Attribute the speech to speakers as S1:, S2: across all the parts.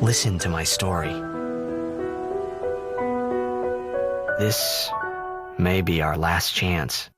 S1: Listen to my story. This may be our last chance.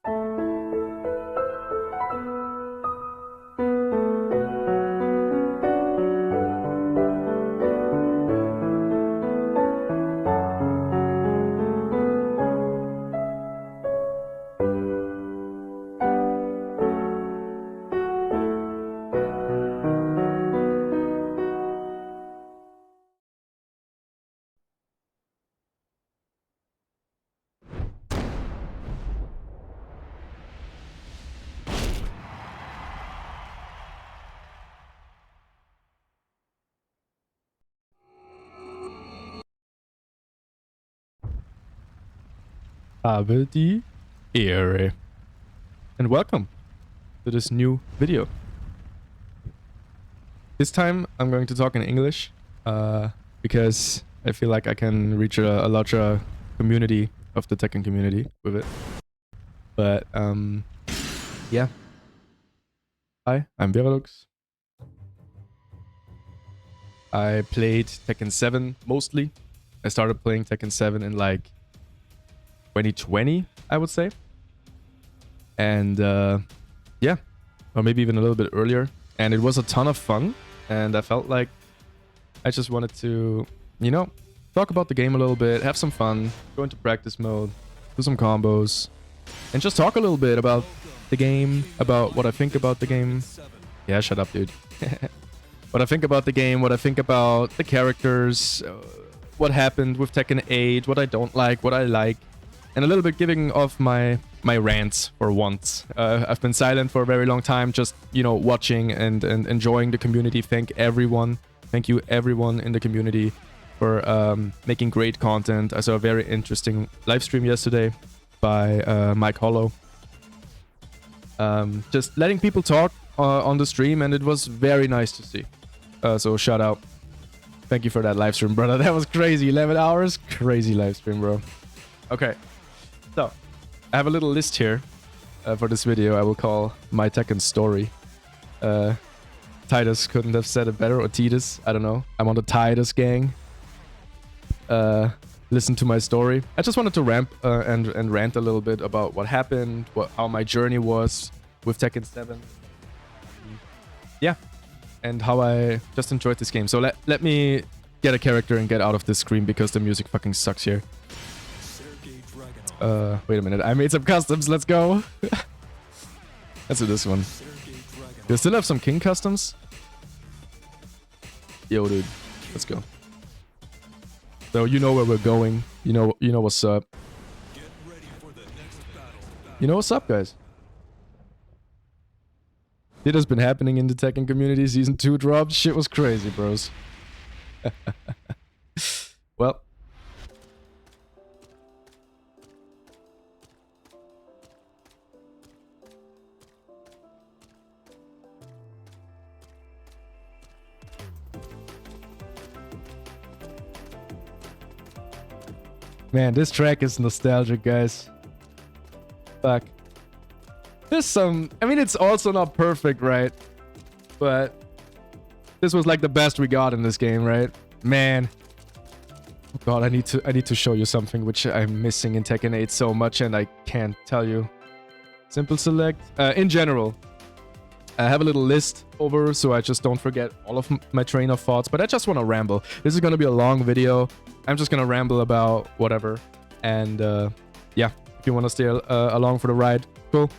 S2: Habe die Ehre. And welcome to this new video. This time I'm going to talk in English because I feel like I can reach a larger community of the Tekken community with it. But yeah. Hi, I'm Veralux. I played Tekken 7 mostly. I started playing Tekken 7 in like 2020, I would say. And yeah, or maybe even a little bit earlier. And it was a ton of fun. And I felt like I just wanted to, you know, talk about the game a little bit, have some fun, go into practice mode, do some combos, and just talk a little bit about the game, about what I think about the game. Yeah, shut up, dude. What I think about the game, what I think about the characters, what happened with Tekken 8, what I don't like, what I like. And a little bit giving off my rants for once. I've been silent for a very long time, just, you know, watching and enjoying the community. Thank you everyone in the community for making great content. I saw a very interesting live stream yesterday by Mike Hollow. Just letting people talk on the stream, and it was very nice to see. So shout out. Thank you for that live stream, brother. That was crazy. 11 hours. Crazy live stream, bro. Okay. So, I have a little list here for this video I will call My Tekken Story. Titus couldn't have said it better, or Titus, I don't know. I'm on the Titus gang. Listen to my story. I just wanted to ramp and rant a little bit about what happened, how my journey was with Tekken 7. Yeah, and how I just enjoyed this game. So let me get a character and get out of this screen because the music fucking sucks here. Wait a minute. I made some customs. Let's go. Let's do this one. Do I still have some king customs? Yo, dude. Let's go. So you know where we're going. You know what's up. You know what's up, guys. It has been happening in the Tekken community. Season 2 dropped. Shit was crazy, bros. Well. Man, this track is nostalgic, guys. Fuck. There's some... I mean, it's also not perfect, right? But... this was like the best we got in this game, right? Man. Oh god, I need to show you something which I'm missing in Tekken 8 so much, and I can't tell you. Simple select. In general, I have a little list over so I just don't forget all of my train of thoughts, but I just want to ramble. This is going to be a long video. I'm just going to ramble about whatever. And yeah, if you want to stay along for the ride, cool.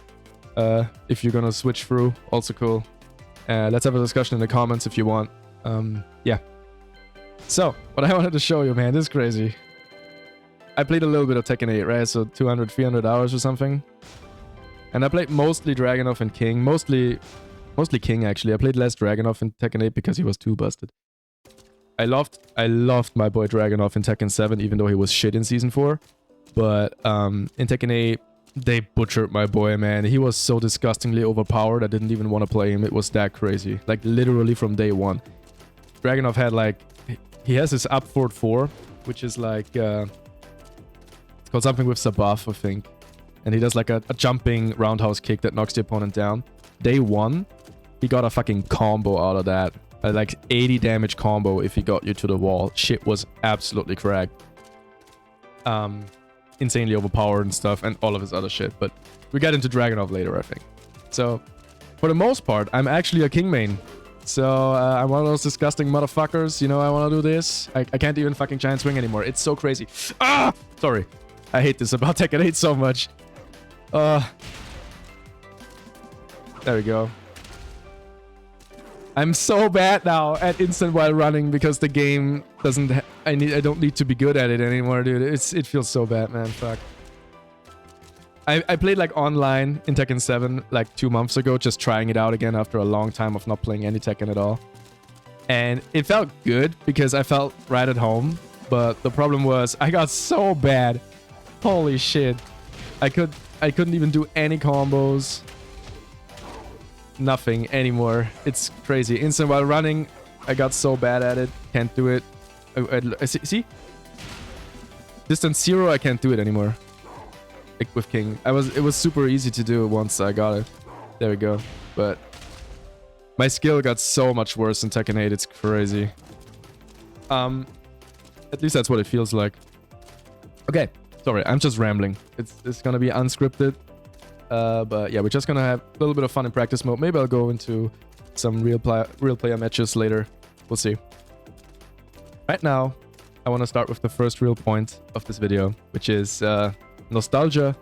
S2: If you're going to switch through, also cool. Let's have a discussion in the comments if you want. Yeah. So, what I wanted to show you, man, this is crazy. I played a little bit of Tekken 8, right? So 200, 300 hours or something. And I played mostly Dragunov and King. Mostly King, actually. I played less Dragunov in Tekken 8 because he was too busted. I loved my boy Dragunov in Tekken 7, even though he was shit in Season 4. But in Tekken 8, they butchered my boy, man. He was so disgustingly overpowered, I didn't even want to play him. It was that crazy. Like, literally from day one. Dragunov had, like... he has his up forward 4, which is like... it's called something with Sabaf, I think. And he does like a jumping roundhouse kick that knocks the opponent down. Day 1, he got a fucking combo out of that. like 80 damage combo if he got you to the wall. Shit was absolutely cracked. Insanely overpowered and stuff, and all of his other shit. But we get into Dragunov later, I think. So, for the most part, I'm actually a king main. So, I'm one of those disgusting motherfuckers. You know, I want to do this. I can't even fucking giant swing anymore. It's so crazy. Ah! Sorry. I hate this about Tekken 8 so much. There we go. I'm so bad now at instant while running because the game doesn't... I don't need to be good at it anymore, dude. It feels so bad, man. Fuck. I played like online in Tekken 7 like 2 months ago, just trying it out again after a long time of not playing any Tekken at all. And it felt good because I felt right at home. But the problem was I got so bad. Holy shit. I couldn't even do any combos. Nothing anymore. It's crazy. Instant while running, I got so bad at it. Can't do it. See? Distance 0, I can't do it anymore. Like with King. It was super easy to do once I got it. There we go. But my skill got so much worse in Tekken 8. It's crazy. At least that's what it feels like. Okay. Sorry, I'm just rambling. It's gonna be unscripted. But yeah, we're just gonna have a little bit of fun in practice mode. Maybe I'll go into some real player matches later. We'll see. Right now, I want to start with the first real point of this video, which is nostalgia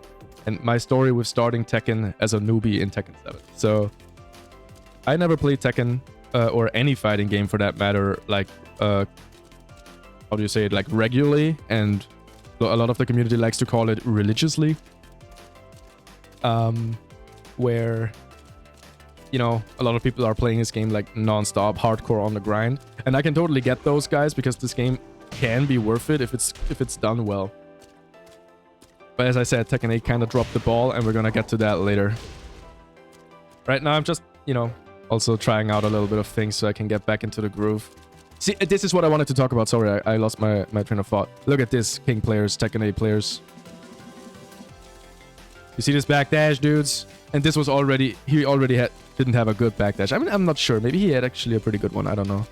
S2: and my story with starting Tekken as a newbie in Tekken 7. So, I never played Tekken or any fighting game for that matter, like how do you say it, like regularly, and a lot of the community likes to call it religiously. Where, you know, a lot of people are playing this game like non-stop, hardcore on the grind. And I can totally get those guys because this game can be worth it if it's done well. But as I said, Tekken 8 kind of dropped the ball, and we're gonna get to that later. Right now, I'm just, you know, also trying out a little bit of things so I can get back into the groove. See, this is what I wanted to talk about. Sorry, I lost my train of thought. Look at this, King players, Tekken 8 players. You see this backdash, dudes? And this was already... He already didn't have a good backdash. I mean, I'm not sure. Maybe he had actually a pretty good one. I don't know.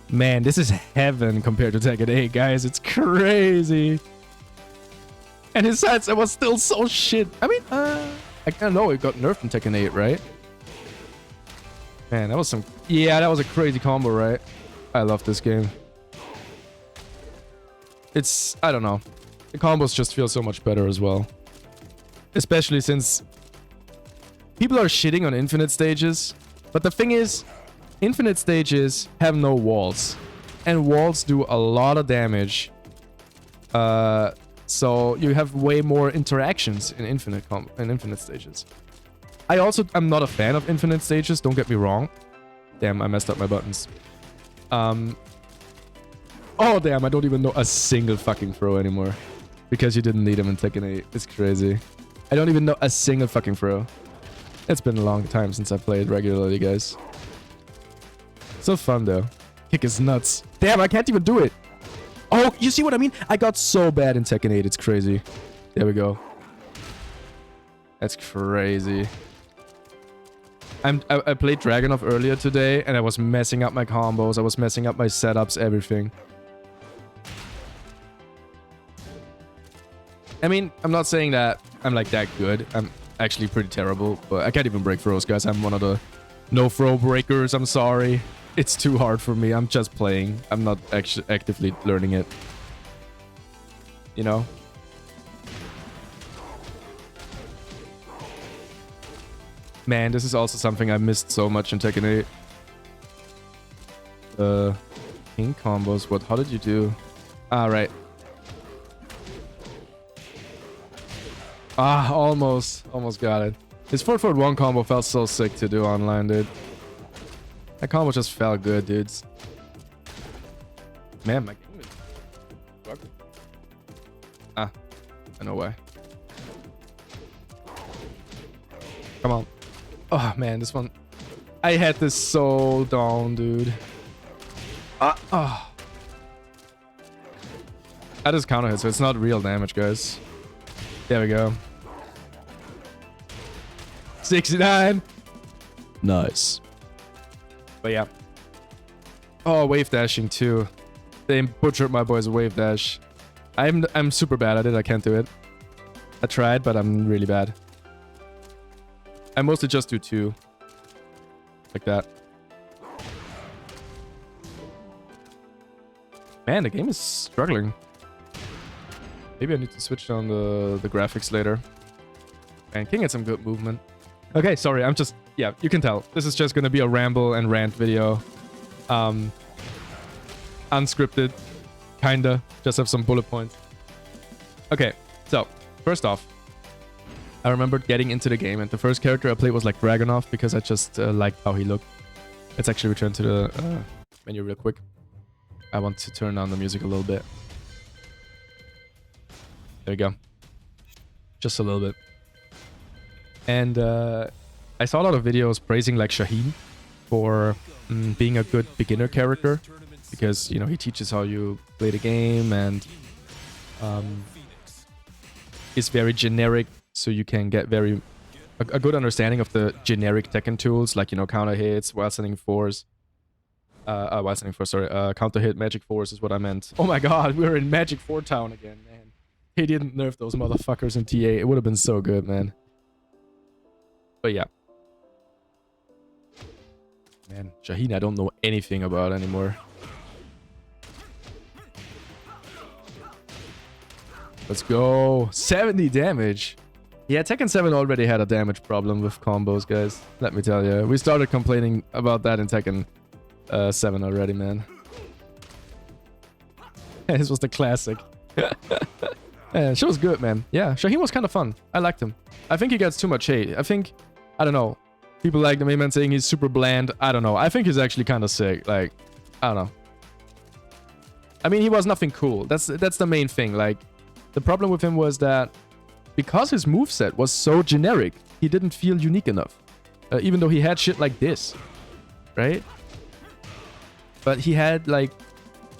S2: Man, this is heaven compared to Tekken 8, guys. It's crazy. And his side was still so shit. I mean, I don't know. It got nerfed in Tekken 8, right? Man, that was some... Yeah, that was a crazy combo, right? I love this game. It's... I don't know. The combos just feel so much better as well. Especially since people are shitting on infinite stages. But the thing is, infinite stages have no walls. And walls do a lot of damage. So you have way more interactions in infinite stages. I'm not a fan of infinite stages, don't get me wrong. Damn, I messed up my buttons. Oh damn, I don't even know a single fucking throw anymore. Because you didn't need them in Tekken 8. It's crazy. I don't even know a single fucking throw. It's been a long time since I played regularly, guys. So fun, though. Kick is nuts. Damn, I can't even do it. Oh, you see what I mean? I got so bad in Tekken 8. It's crazy. There we go. That's crazy. I played Dragunov earlier today, and I was messing up my combos. I was messing up my setups, everything. I mean, I'm not saying that I'm like that good. I'm actually pretty terrible, but I can't even break throws, guys. I'm one of the no throw breakers. I'm sorry. It's too hard for me. I'm just playing. I'm not actually actively learning it. You know? Man, this is also something I missed so much in Tekken 8. King combos. What? How did you do? Ah, right. Ah, almost got it. His 4-1 combo felt so sick to do online, dude. That combo just felt good, dudes. Man, my game is... Ah, I know why. Come on. Oh, man, this one... I had this so down, dude. Oh. That is counter hit, so it's not real damage, guys. There we go. 69. Nice. But yeah. Oh, wave dashing too. They butchered my boy's wave dash. I'm super bad at it. I can't do it. I tried, but I'm really bad. I mostly just do 2. Like that. Man, the game is struggling. Maybe I need to switch down the graphics later. And King had some good movement. Okay, sorry, I'm just... Yeah, you can tell. This is just gonna be a ramble and rant video. Unscripted. Kinda. Just have some bullet points. Okay, so, first off, I remembered getting into the game, and the first character I played was like Dragunov because I just liked how he looked. Let's actually return to the menu real quick. I want to turn down the music a little bit. There you go. Just a little bit. And I saw a lot of videos praising like Shaheen for being a good beginner character because, you know, he teaches how you play the game and is very generic, so you can get a good understanding of the generic Tekken tools, like, you know, counter hits, while sending force. Counter hit, magic force is what I meant. Oh my god, we're in Magic 4 Town again, man. He didn't nerf those motherfuckers in TA. It would have been so good, man. But yeah. Man, Shaheen I don't know anything about anymore. Let's go. 70 damage. Yeah, Tekken 7 already had a damage problem with combos, guys. Let me tell you. We started complaining about that in Tekken 7 already, man. This was the classic. Yeah, she was good, man. Yeah, Shaheen was kind of fun. I liked him. I think he gets too much hate. I don't know. People like the main man saying he's super bland. I don't know. I think he's actually kind of sick. Like, I don't know. I mean, he was nothing cool. That's the main thing. Like, the problem with him was that because his moveset was so generic, he didn't feel unique enough. Even though he had shit like this. Right? But he had, like...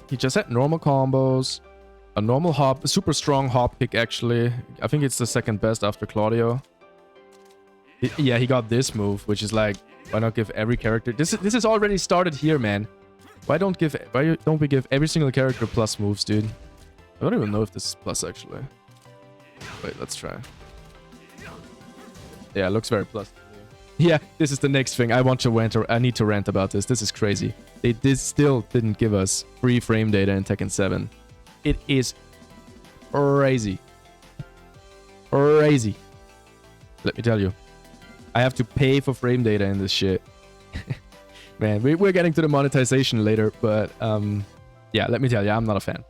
S2: He just had normal combos. A normal hop. A super strong hop kick, actually. I think it's the second best after Claudio. Yeah, he got this move, which is like... Why not give every character... This is already started here, man. Why don't we give every single character plus moves, dude? I don't even know if this is plus, actually. Wait, let's try. Yeah, it looks very plus. Yeah, this is the next thing. I need to rant about this. This is crazy. They still didn't give us free frame data in Tekken 7. It is crazy. Crazy. Let me tell you. I have to pay for frame data in this shit. Man, we're getting to the monetization later, but yeah, let me tell you, I'm not a fan.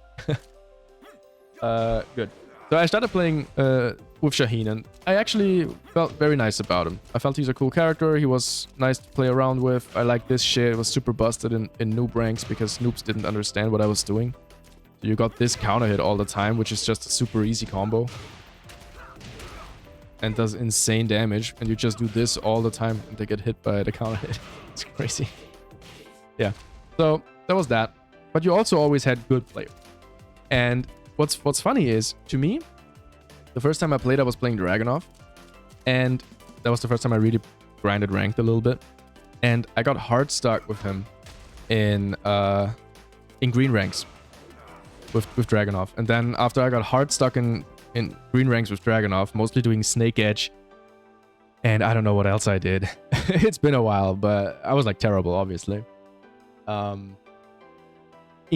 S2: Good. So I started playing with Shaheen, and I actually felt very nice about him. I felt he's a cool character. He was nice to play around with. I like this shit. It was super busted in noob ranks because noobs didn't understand what I was doing. So you got this counter hit all the time, which is just a super easy combo. And does insane damage. And you just do this all the time and they get hit by the counter hit. It's crazy. Yeah. So that was that. But you also always had good players. And what's funny is, to me, the first time I played, I was playing Dragunov. And that was the first time I really grinded ranked a little bit. And I got hard stuck with him in green ranks with Dragunov. And then after I got hard stuck in green ranks with Dragunov, mostly doing Snake Edge. And I don't know what else I did. It's been a while, but I was like terrible, obviously. In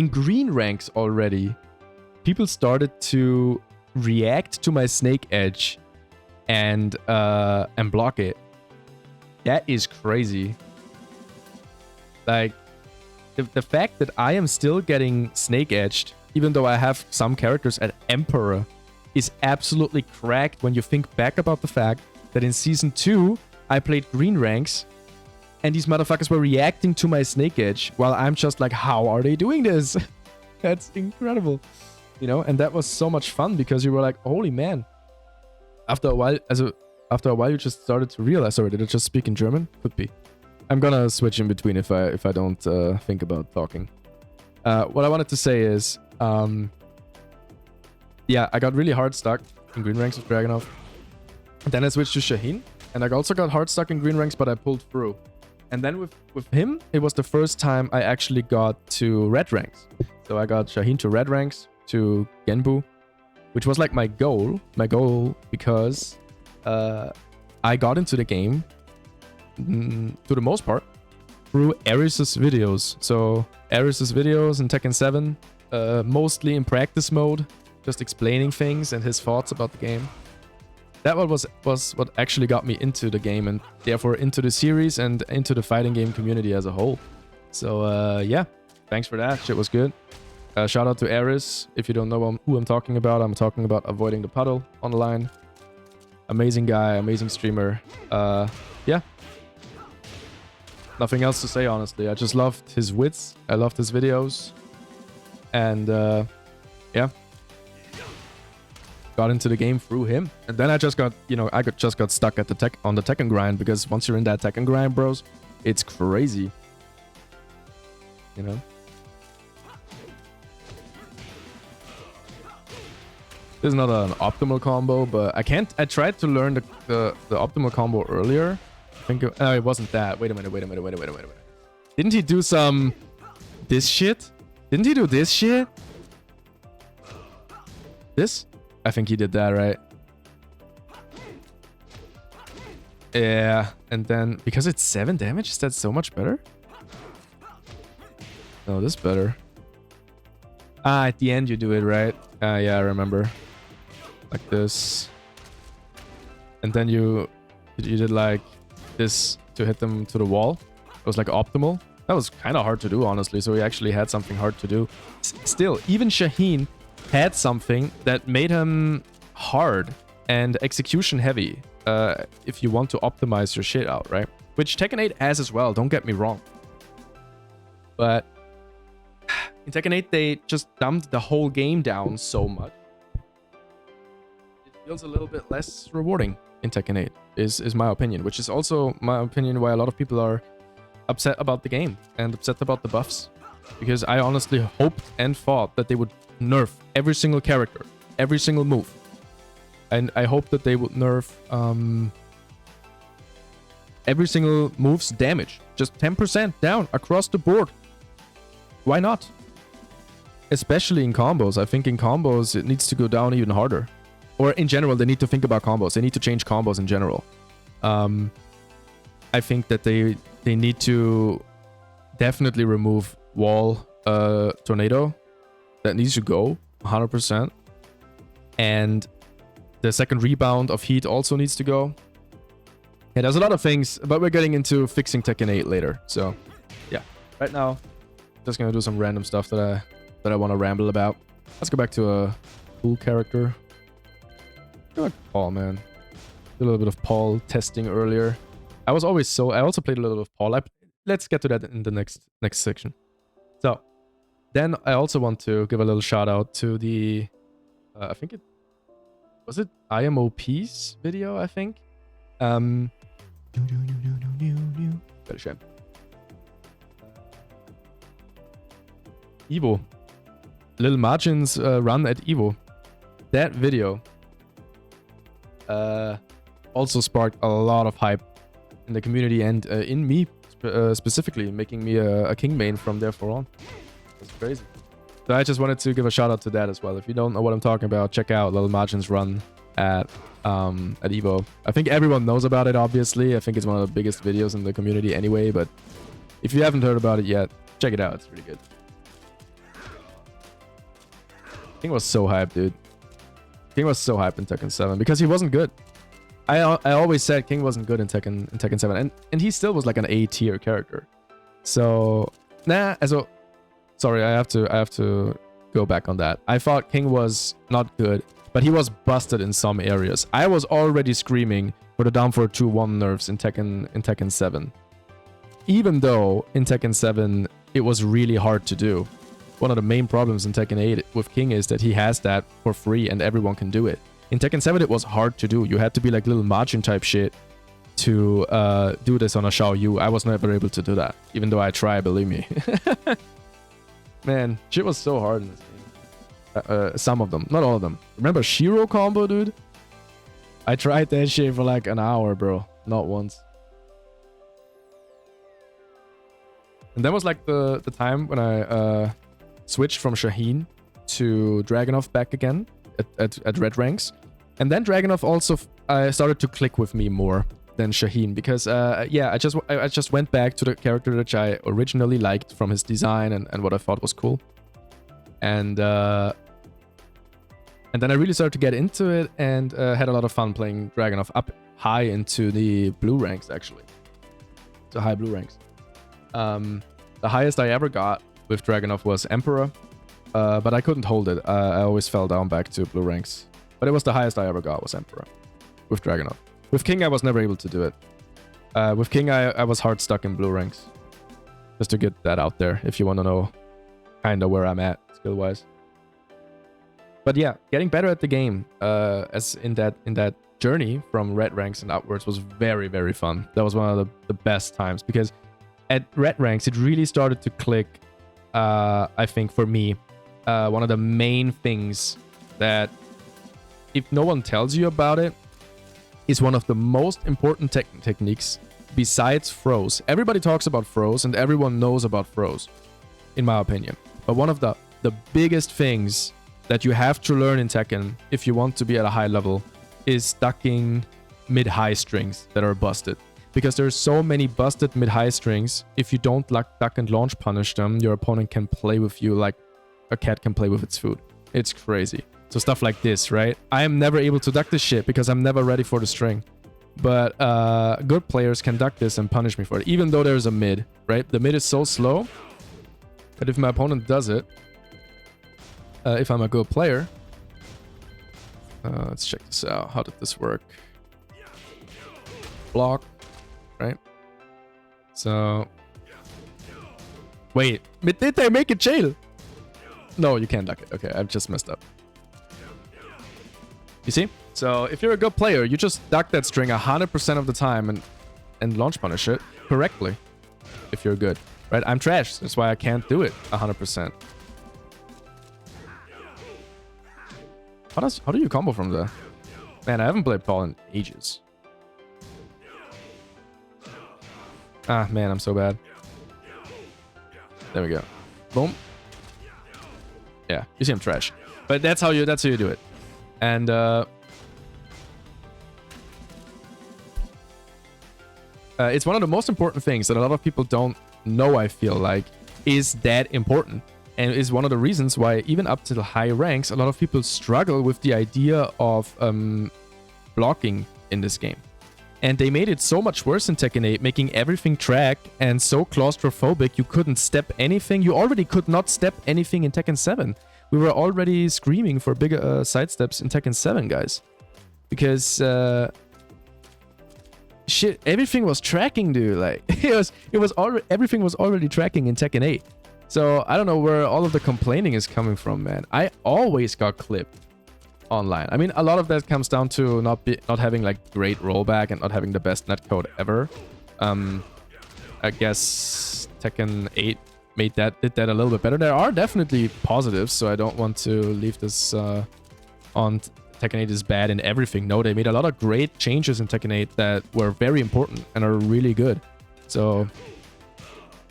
S2: green ranks already, people started to react to my Snake Edge and block it. That is crazy. Like, the fact that I am still getting Snake Edged, even though I have some characters at Emperor, is absolutely cracked when you think back about the fact that in Season 2, I played green ranks, and these motherfuckers were reacting to my Snake Edge, while I'm just like, how are they doing this? That's incredible. You know, and that was so much fun because you were like, holy man. After a while, you just started to realize, sorry, did I just speak in German? Could be. I'm gonna switch in between if I don't think about talking. What I wanted to say is, yeah, I got really hard stuck in green ranks with Dragunov. Then I switched to Shaheen, and I also got hard stuck in green ranks, but I pulled through. And then with him, it was the first time I actually got to red ranks. So I got Shaheen to red ranks, to Genbu, which was like my goal. Because I got into the game, to the most part, through Aris's videos. So Aris's videos in Tekken 7, mostly in practice mode, just explaining things and his thoughts about the game. That was what actually got me into the game and therefore into the series and into the fighting game community as a whole. So yeah, thanks for that. Shit was good. Shout out to Aris. If you don't know who I'm talking about Avoiding the Puddle online. Amazing guy, amazing streamer. Yeah. Nothing else to say, honestly. I just loved his wits. I loved his videos. And yeah. Got into the game through him. And then I just got, just got stuck at on the Tekken grind, because once you're in that Tekken grind, bros, it's crazy. You know? This is not an optimal combo, but I tried to learn the optimal combo earlier. I think it wasn't that. Wait a minute. Didn't he do this shit? Didn't he do this shit? This? I think he did that, right? Yeah, and then because it's 7 damage, is that so much better? No, this better. Ah, at the end you do it, right? Yeah, I remember. Like this. And then you did like this to hit them to the wall. It was like optimal. That was kind of hard to do, honestly. So he actually had something hard to do. Still, even Shaheen had something that made him hard and execution heavy, if you want to optimize your shit out, right? Which Tekken 8 has as well, don't get me wrong. But in Tekken 8, they just dumbed the whole game down so much. It feels a little bit less rewarding in Tekken 8, is my opinion, which is also my opinion why a lot of people are upset about the game and upset about the buffs. Because I honestly hoped and thought that they would nerf every single character, every single move. And I hope that they would nerf every single move's damage. Just 10% down across the board. Why not? Especially in combos. I think in combos it needs to go down even harder. Or in general, they need to think about combos. They need to change combos in general. I think that they need to definitely remove wall tornado. That needs to go 100%. And the second rebound of heat also needs to go. Yeah, there's a lot of things, but we're getting into fixing Tekken 8 later. So yeah, right now, just gonna do some random stuff that I want to ramble about. Let's go back to a cool character. I like Paul, man. Did a little bit of Paul testing earlier. I also played a little of Paul. Let's get to that in the next section. So then I also want to give a little shout out to the, I think it was IMOP's video, I think. Better shame. Evo. Little Margin's run at Evo. That video also sparked a lot of hype in the community and in me specifically, making me a king main from therefore on. That's crazy. So I just wanted to give a shout out to that as well. If you don't know what I'm talking about, check out Little Margin's run at Evo. I think everyone knows about it, obviously. I think it's one of the biggest videos in the community anyway, but if you haven't heard about it yet, check it out. It's really good. King was so hyped, dude. King was so hyped in Tekken 7 because he wasn't good. I always said King wasn't good in Tekken 7, and he still was like an A tier character. So sorry, I have to go back on that. I thought King was not good, but he was busted in some areas. I was already screaming for the down for 2-1 nerfs in Tekken 7. Even though in Tekken 7 it was really hard to do. One of the main problems in Tekken 8 with King is that he has that for free and everyone can do it. In Tekken 7 it was hard to do. You had to be like Little Margin type shit to do this on a Xiao Yu. I was never able to do that, even though I try, believe me. Man, shit was so hard in this game. Some of them, not all of them. Remember Shiro combo, dude? I tried that shit for like an hour, bro. Not once. And that was like the time when I switched from Shaheen to Dragunov back again at red ranks. And then Dragunov also started to click with me more than Shaheen because yeah, I just went back to the character that I originally liked from his design and what I thought was cool. And then I really started to get into it and had a lot of fun playing Dragunov up high into the blue ranks, actually. To high blue ranks. The highest I ever got with Dragunov was Emperor, but I couldn't hold it. I always fell down back to blue ranks. But it was the highest I ever got was Emperor with Dragunov. With King, I was never able to do it. With King, I was hard stuck in blue ranks. Just to get that out there, if you want to know kind of where I'm at skill-wise. But yeah, getting better at the game, as in that journey from red ranks and upwards was very, very fun. That was one of the best times because at red ranks, it really started to click, I think, for me. One of the main things that, if no one tells you about it, is one of the most important techniques besides throws. Everybody talks about throws and everyone knows about throws, in my opinion. But one of the biggest things that you have to learn in Tekken if you want to be at a high level is ducking mid-high strings that are busted. Because there's so many busted mid-high strings, if you don't duck and launch punish them, your opponent can play with you like a cat can play with its food. It's crazy. So stuff like this, right? I am never able to duck this shit because I'm never ready for the string. But good players can duck this and punish me for it, even though there's a mid, right? The mid is so slow that if my opponent does it, if I'm a good player, let's check this out. How did this work? Block, right? So, wait, did they make it jail? No, you can't duck it. Okay, I've just messed up. You see? So if you're a good player, you just duck that string 100% of the time and launch punish it correctly. If you're good, right? I'm trash. That's why I can't do it 100%. How do you combo from there? Man, I haven't played Paul in ages. Ah, man, I'm so bad. There we go. Boom. Yeah, you see I'm trash. But that's how you do it. And it's one of the most important things that a lot of people don't know, I feel like, is that important. And is one of the reasons why even up to the high ranks, a lot of people struggle with the idea of blocking in this game. And they made it so much worse in Tekken 8, making everything track and so claustrophobic you couldn't step anything. You already could not step anything in Tekken 7. We were already screaming for bigger sidesteps in Tekken 7, guys. Because shit, everything was tracking, dude. Like everything was already tracking in Tekken 8. So I don't know where all of the complaining is coming from, man. I always got clipped online. I mean, a lot of that comes down to not having like great rollback and not having the best netcode ever. I guess Tekken 8 did that a little bit better. There are definitely positives, so I don't want to leave this on Tekken 8 is bad in everything. No, they made a lot of great changes in Tekken 8 that were very important and are really good. So,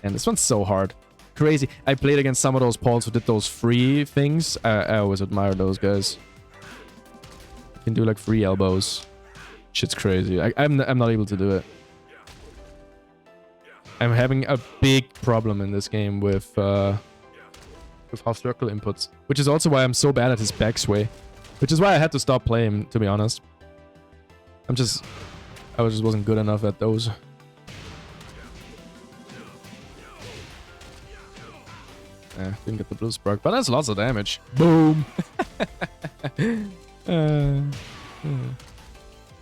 S2: and this one's so hard. Crazy. I played against some of those Pauls who did those free things. I always admire those guys. You can do like free elbows. Shit's crazy. I'm not able to do it. I'm having a big problem in this game with half circle inputs, which is also why I'm so bad at his backsway, which is why I had to stop playing, to be honest. I just wasn't good enough at those. Didn't get the blue spark, but that's lots of damage. Boom.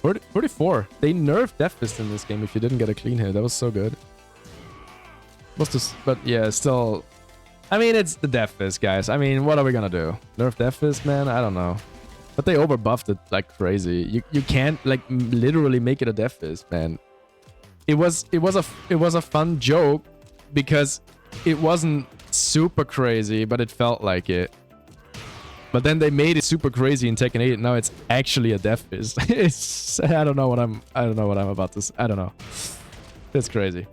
S2: 44. They nerfed Death Fist in this game if you didn't get a clean hit. That was so good. What's this? But yeah, still. I mean, it's the Death Fist, guys. I mean, what are we gonna do? Nerf Death Fist, man? I don't know. But they overbuffed it like crazy. You can't like literally make it a Death Fist, man. It was a fun joke because it wasn't super crazy, but it felt like it. But then they made it super crazy in Tekken 8, and now it's actually a Death Fist. It's I don't know what I'm about to. I don't know. It's crazy.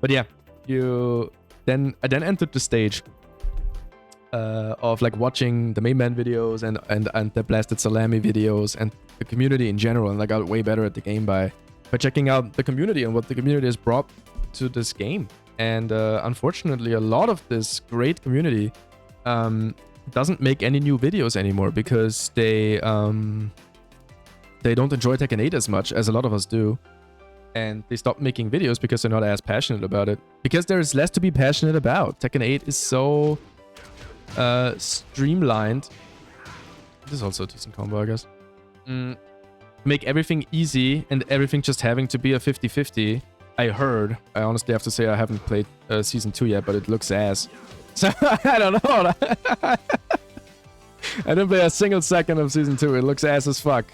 S2: But But yeah, I then entered the stage of like watching the main man videos and the blasted salami videos and the community in general, and I got way better at the game by checking out the community and what the community has brought to this game. And unfortunately, a lot of this great community doesn't make any new videos anymore because they don't enjoy Tekken 8 as much as a lot of us do. And they stop making videos because they're not as passionate about it. Because there's less to be passionate about. Tekken 8 is so streamlined. This is also a decent combo, I guess. Make everything easy and everything just having to be a 50-50. I honestly have to say I haven't played Season 2 yet, but it looks ass. So, I don't know. I didn't play a single second of Season 2. It looks ass as fuck.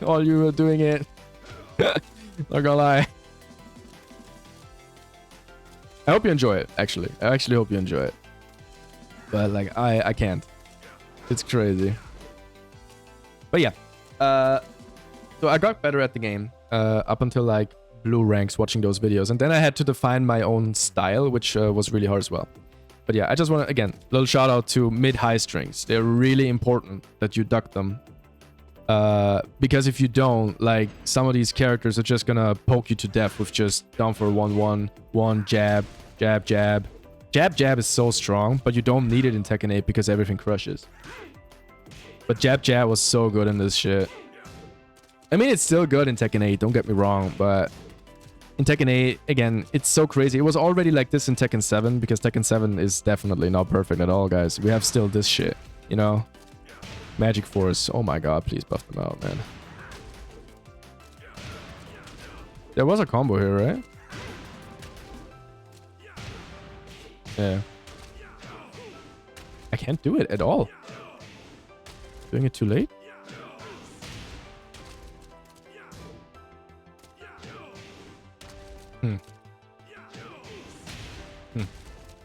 S2: All you were doing it. Not gonna lie. I hope you enjoy it, actually. I actually hope you enjoy it. But, like, I can't. It's crazy. But yeah. So I got better at the game up until, like, blue ranks watching those videos. And then I had to define my own style, which was really hard as well. But yeah, I just want to, again, little shout out to mid-high strings. They're really important that you duck them. Because if you don't, like, some of these characters are just gonna poke you to death with just down for 1-1, jab, jab, jab. Jab, jab is so strong, but you don't need it in Tekken 8 because everything crushes. But jab, jab was so good in this shit. I mean, it's still good in Tekken 8, don't get me wrong, but in Tekken 8, again, it's so crazy. It was already like this in Tekken 7, because Tekken 7 is definitely not perfect at all, guys. We have still this shit, you know? Magic Force. Oh my god, please buff them out, man. There was a combo here, right? Yeah. I can't do it at all. Doing it too late?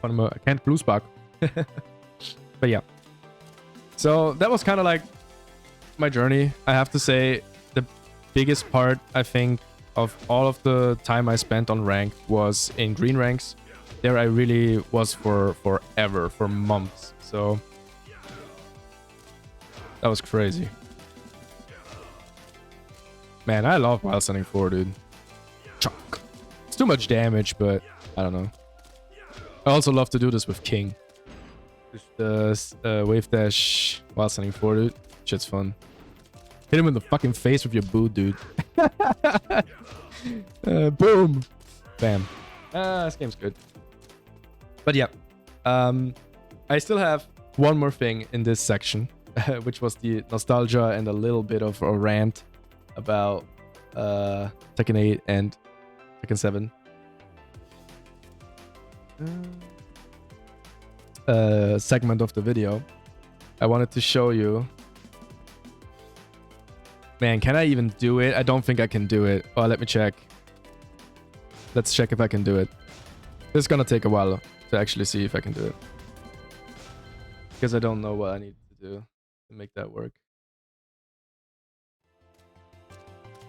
S2: I can't blue spark. But yeah. So that was kind of like my journey. I have to say the biggest part, I think, of all of the time I spent on ranked was in green ranks. There I really was for forever, for months. So that was crazy. Man, I love Wild Sending 4, dude. Chunk. It's too much damage, but I don't know. I also love to do this with King. Just wave dash while sending 4, dude. Shit's fun. Hit him in the fucking face with your boot, dude. Boom. Bam. This game's good. But yeah. I still have one more thing in this section, which was the nostalgia and a little bit of a rant about Tekken 8 and Tekken 7. Segment of the video. I wanted to show you. Man, can I even do it? I don't think I can do it. Oh, let me check. Let's check if I can do it. It's gonna take a while to actually see if I can do it, because I don't know what I need to do to make that work.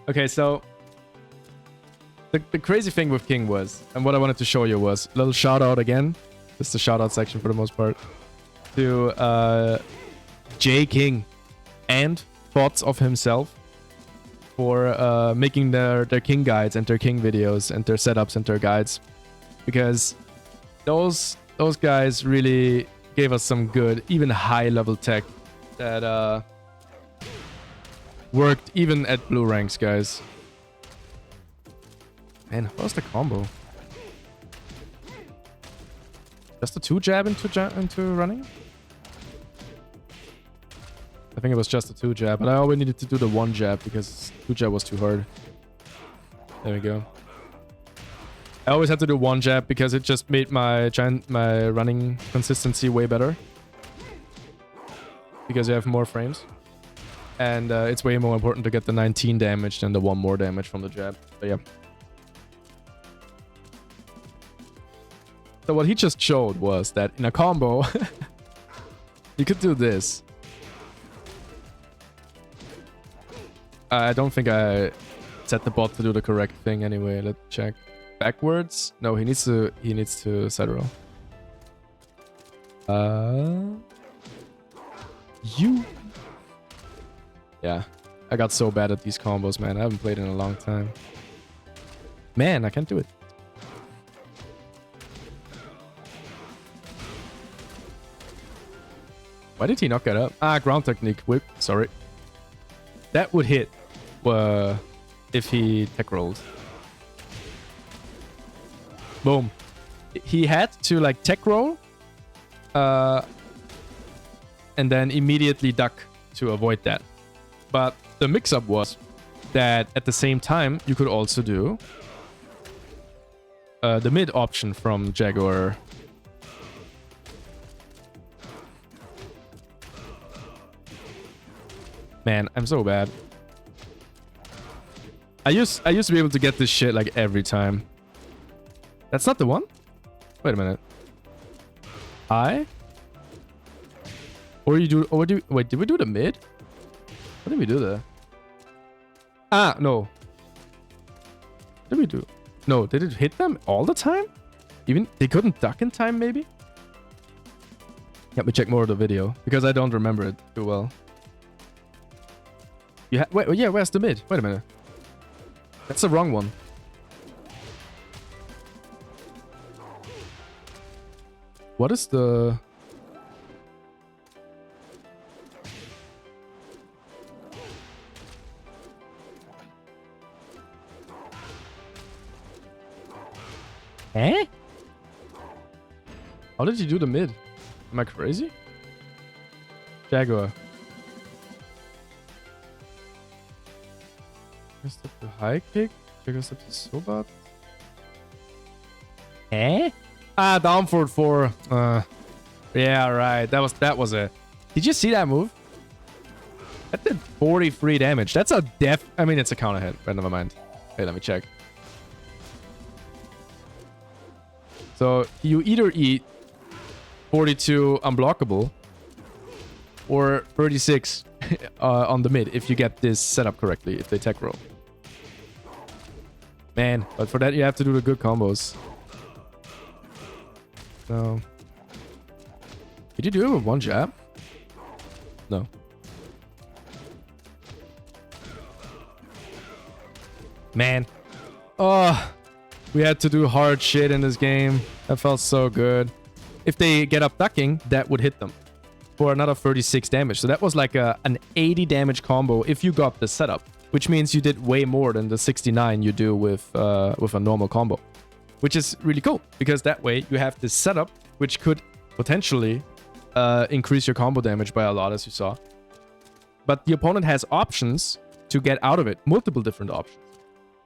S2: Okay, so the crazy thing with King was, and what I wanted to show you was, a little shout out again. This is the shout out section for the most part. To J King and thoughts of himself for making their King guides and their King videos and their setups and their guides. Because those guys really gave us some good, even high level tech that worked even at blue ranks, guys. Man, what was the combo? Just a 2 jab into running? I think it was just a 2 jab, but I always needed to do the 1 jab because 2 jab was too hard. There we go. I always had to do 1 jab because it just made my running consistency way better. Because you have more frames. And it's way more important to get the 19 damage than the 1 more damage from the jab. But yeah. So what he just showed was that in a combo, you could do this. I don't think I set the bot to do the correct thing anyway. Let's check. backwards. No, he needs to side roll. You. Yeah, I got so bad at these combos, man. I haven't played in a long time. Man, I can't do it. Why did he not get up? Ah, ground technique. Whip. Sorry. That would hit if he tech rolled. Boom. He had to like tech roll and then immediately duck to avoid that. But the mix-up was that at the same time, you could also do the mid option from Jaguar. Man, I'm so bad. I used to be able to get this shit like every time. That's not the one? Wait a minute. Or you do... Or do... Wait, did we do the mid? What did we do there? Ah, no. What did we do? No, did it hit them all the time? Even... They couldn't duck in time, maybe? Let me check more of the video. Because I don't remember it too well. Wait, yeah, where's the mid? Wait a minute. That's the wrong one. What is the... Eh? How did you do the mid? Am I crazy? Jaguar. Step to high kick. Jaguar step to Sobat. Eh? Ah, down forward 4. Yeah, right. That was it. Did you see that move? That did 43 damage. That's a def... I mean, it's a counter hit, but never mind. Hey, let me check. So, you either eat 42 unblockable or 36 on the mid if you get this set up correctly, if they tech roll. Man, but for that you have to do the good combos. So... Did you do it with one jab? No. Man. Oh, we had to do hard shit in this game. That felt so good. If they get up ducking, that would hit them for another 36 damage. So that was like an 80 damage combo if you got the setup, which means you did way more than the 69 you do with a normal combo, which is really cool because that way you have this setup which could potentially increase your combo damage by a lot, as you saw. But the opponent has options to get out of it, multiple different options.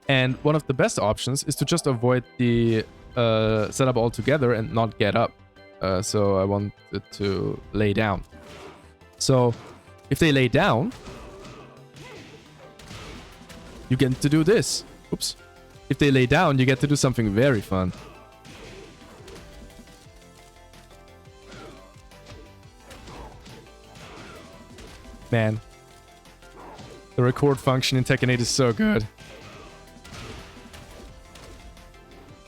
S2: And one of the best options is to just avoid the setup altogether and not get up. So I want it to lay down. So if they lay down, you get to do this. Oops. If they lay down, you get to do something very fun. Man, the record function in Tekken 8 is so good.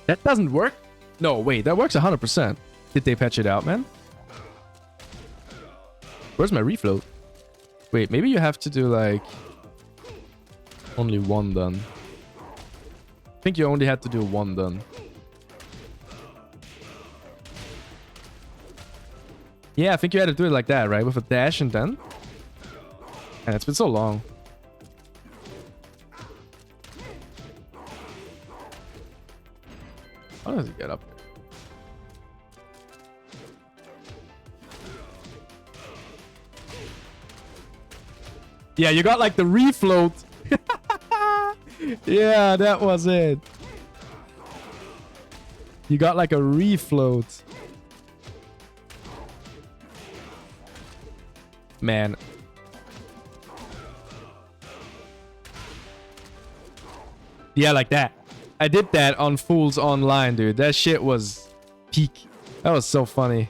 S2: That doesn't work? No, wait, that works 100%. Did they patch it out, man? Where's my refloat? Wait, maybe you have to do like only one done. I think you only had to do one done. Yeah, I think you had to do it like that, right? With a dash and then? And it's been so long. How does he get up there? Yeah, you got like the refloat. Yeah, that was it. You got like a refloat. Man. Yeah, like that. I did that on Fools Online, dude. That shit was peak. That was so funny.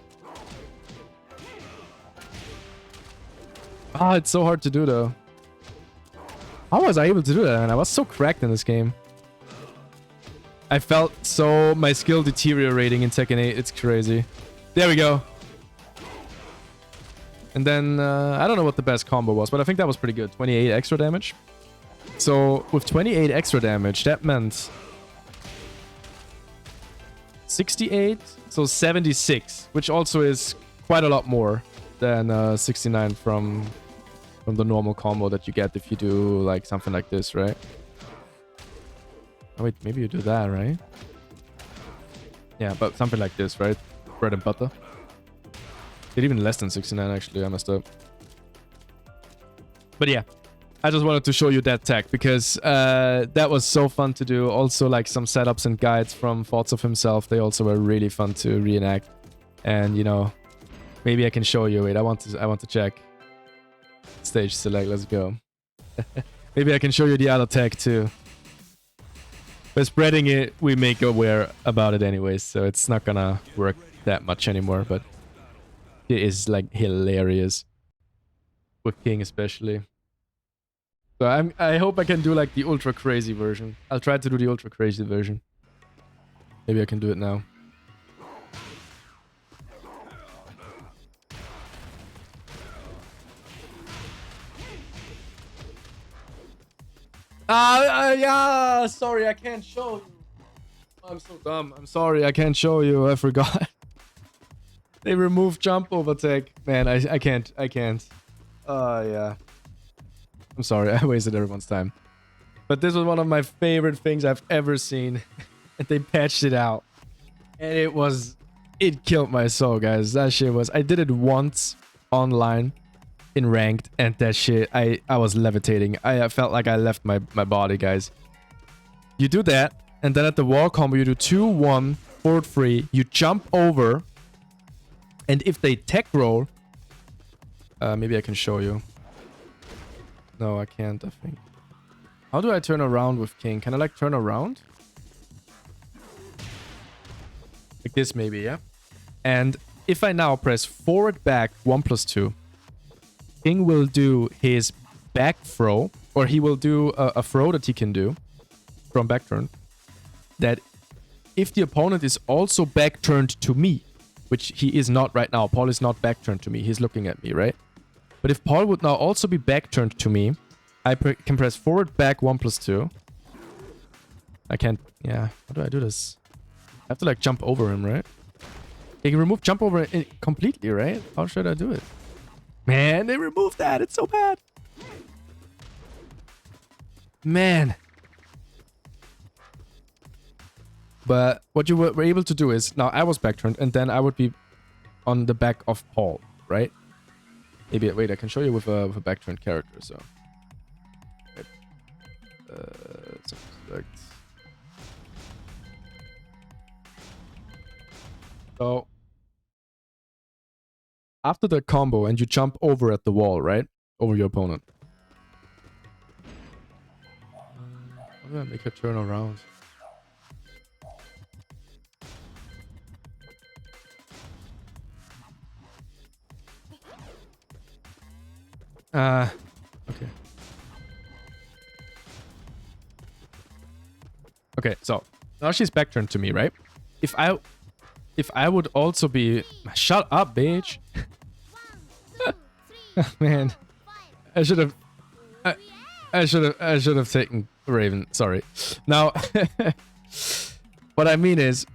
S2: Ah, it's so hard to do, though. How was I able to do that, man? I was so cracked in this game. I felt so my skill deteriorating in Tekken 8. It's crazy. There we go. And then, I don't know what the best combo was, but I think that was pretty good. 28 extra damage. So, with 28 extra damage, that meant 68, so 76, which also is quite a lot more than 69 from the normal combo that you get if you do like something like this, right? Oh wait, maybe you do that, right? Yeah, but something like this, right? Bread and butter. Did even less than 69 actually, I messed up. But yeah, I just wanted to show you that tech because that was so fun to do. Also like some setups and guides from Thoughts of himself. They also were really fun to reenact. And you know, maybe I can show you. Wait, I want to check. Stage select, let's go. Maybe I can show you the other tech too. By spreading it, we make aware about it anyways, so it's not gonna work that much anymore, but it is like hilarious. With King especially. So I hope I can do like the ultra crazy version. I'll try to do the ultra crazy version. Maybe I can do it now. Yeah, sorry, I can't show you. I'm so dumb. I'm sorry, I can't show you. I forgot. They removed jump overtake. Man, I can't. Yeah. I'm sorry, I wasted everyone's time. But this was one of my favorite things I've ever seen. And they patched it out. And it killed my soul, guys. That shit was... I did it once online in ranked, and that shit, I was levitating. I felt like I left my body, guys. You do that, and then at the wall combo, you do 2-1, forward 3. You jump over, and if they tech roll... maybe I can show you. No, I can't, I think. How do I turn around with King? Can I, like, turn around? Like this, maybe, yeah? And if I now press forward, back, 1+2, King will do his back throw, or he will do a throw that he can do from back turn. That if the opponent is also back turned to me, which he is not right now, Paul is not back turned to me, he's looking at me, right? But if Paul would now also be back turned to me, I can press forward, back, 1+2. I can't, yeah, how do I do this? I have to like jump over him, right? You can remove jump over it completely, right? How should I do it? Man, they removed that. It's so bad. Man. But what you were able to do is... Now, I was back-turned, and then I would be on the back of Paul, right? Maybe... Wait, I can show you with a back-turned character, so... Wait. Select. So... After the combo and you jump over at the wall, right? Over your opponent. How do I make her turn around? Okay. Okay, so now she's back turned to me, right? If I would also be... Shut up, bitch! Man, I should have... I should have taken Raven. Sorry. Now, what I mean is,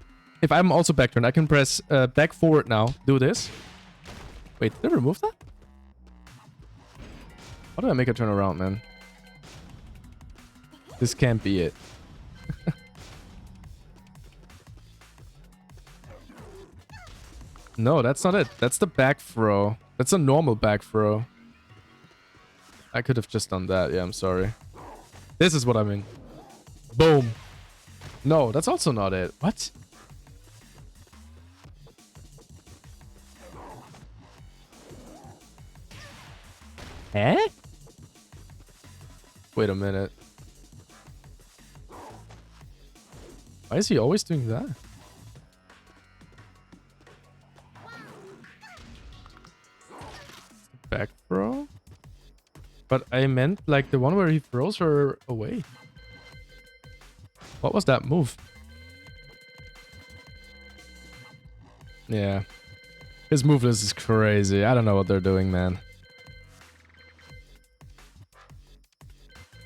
S2: if I'm also back turned, I can press back forward now. Do this. Wait, did I remove that? How do I make a turn around, man? This can't be it. No, that's not it. That's the back throw. That's a normal back throw. I could have just done that. Yeah, I'm sorry. This is what I mean. Boom. No, that's also not it. What? Eh? Wait a minute. Why is he always doing that? Back throw? But I meant like the one where he throws her away. What was that move? Yeah. His move list is crazy. I don't know what they're doing, man.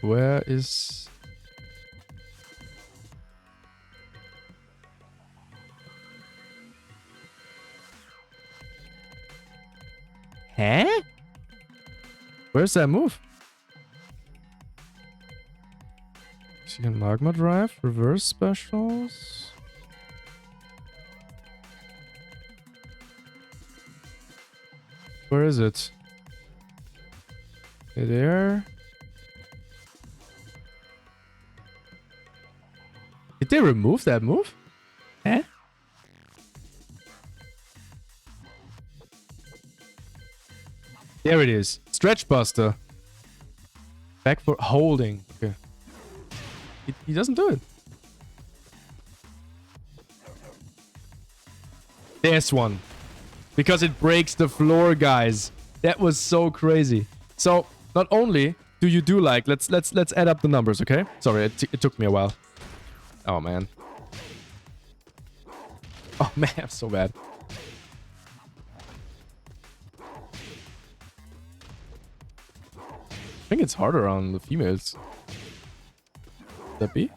S2: Where is... Huh? Where's that move? Second Magma Drive, reverse specials. Where is it? Okay, there. Did they remove that move? Eh? There it is. Stretch Buster. Back for holding. Okay. He doesn't do it. There's one. Because it breaks the floor, guys. That was so crazy. So, not only do you do like... Let's add up the numbers, okay? Sorry, it took me a while. Oh, man. Oh, man, I'm so bad. I think it's harder on the females. Could that be?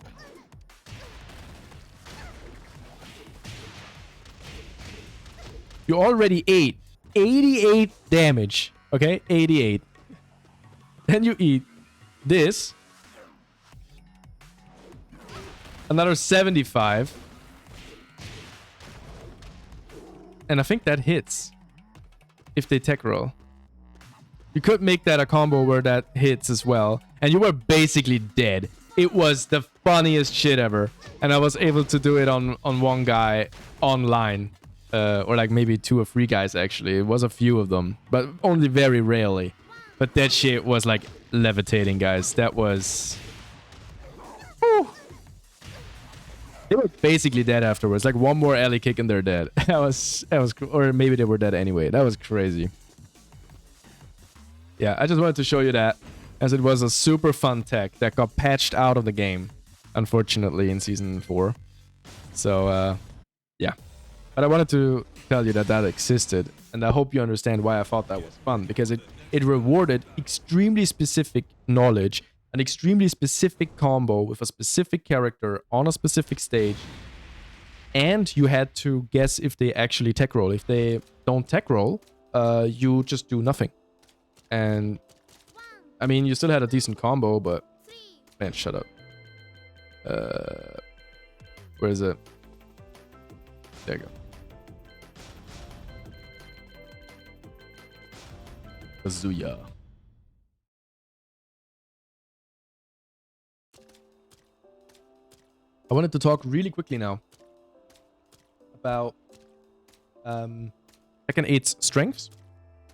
S2: You already ate 88 damage. Okay, 88. Then you eat this. Another 75. And I think that hits. If they tech roll. You could make that a combo where that hits as well. And you were basically dead. It was the funniest shit ever. And I was able to do it on one guy online. Or like maybe 2 or 3 guys actually. It was a few of them. But only very rarely. But that shit was like levitating, guys. That was... Whew. They were basically dead afterwards. Like one more alley kick and they're dead. That was cool. Or maybe they were dead anyway. That was crazy. Yeah, I just wanted to show you that, as it was a super fun tech that got patched out of the game, unfortunately, in Season 4. So, yeah. But I wanted to tell you that that existed, and I hope you understand why I thought that was fun, because it rewarded extremely specific knowledge, an extremely specific combo with a specific character on a specific stage, and you had to guess if they actually tech roll. If they don't tech roll, you just do nothing. And, I mean, you still had a decent combo, but... Man, shut up. Where is it? There you go. Kazuya. I wanted to talk really quickly now about Tekken 8's strengths.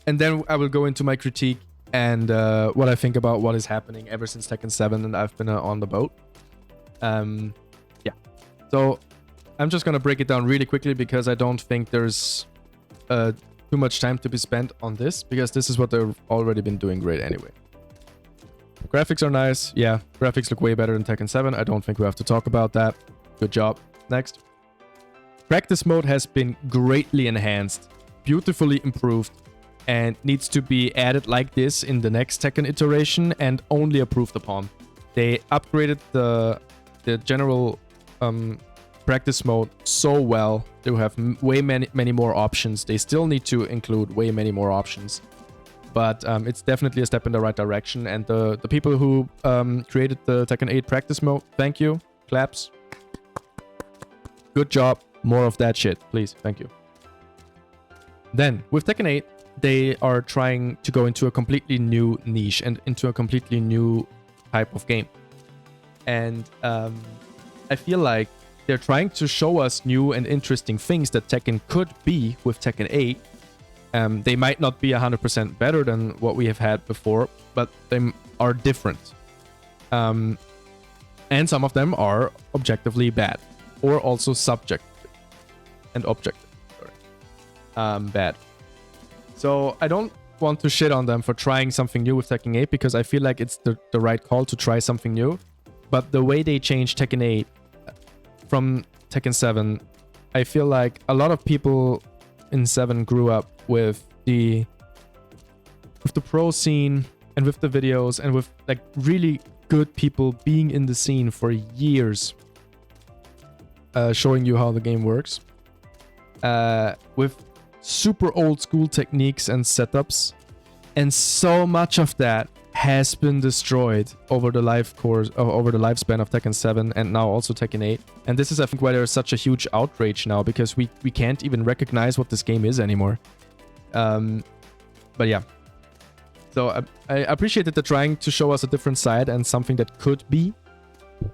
S2: And then I will go into my critique and what I think about what is happening ever since Tekken 7 and I've been on the boat. Yeah. So I'm just going to break it down really quickly because I don't think there's too much time to be spent on this, because this is what they've already been doing great anyway. Graphics are nice. Yeah, graphics look way better than Tekken 7. I don't think we have to talk about that. Good job. Next. Practice mode has been greatly enhanced, beautifully improved, and needs to be added like this in the next Tekken iteration and only approved upon. They upgraded the general practice mode so well. They have way many more options. They still need to include way many more options. But it's definitely a step in the right direction. And the people who created the Tekken 8 practice mode, thank you. Claps. Good job. More of that shit, please. Thank you. Then, with Tekken 8, they are trying to go into a completely new niche and into a completely new type of game. And I feel like they're trying to show us new and interesting things that Tekken could be with Tekken 8. They might not be 100% better than what we have had before, but they are different. And some of them are objectively bad, or also subjective and objective. Sorry. Bad. So I don't want to shit on them for trying something new with Tekken 8, because I feel like it's the right call to try something new. But the way they changed Tekken 8 from Tekken 7, I feel like a lot of people in 7 grew up with the pro scene and with the videos and with like really good people being in the scene for years, showing you how the game works, with super old school techniques and setups, and so much of that has been destroyed over the over the lifespan of Tekken 7 and now also Tekken 8. And this is, I think, why there's such a huge outrage now, because we can't even recognize what this game is anymore. But yeah. So I appreciate that they're trying to show us a different side and something that could be.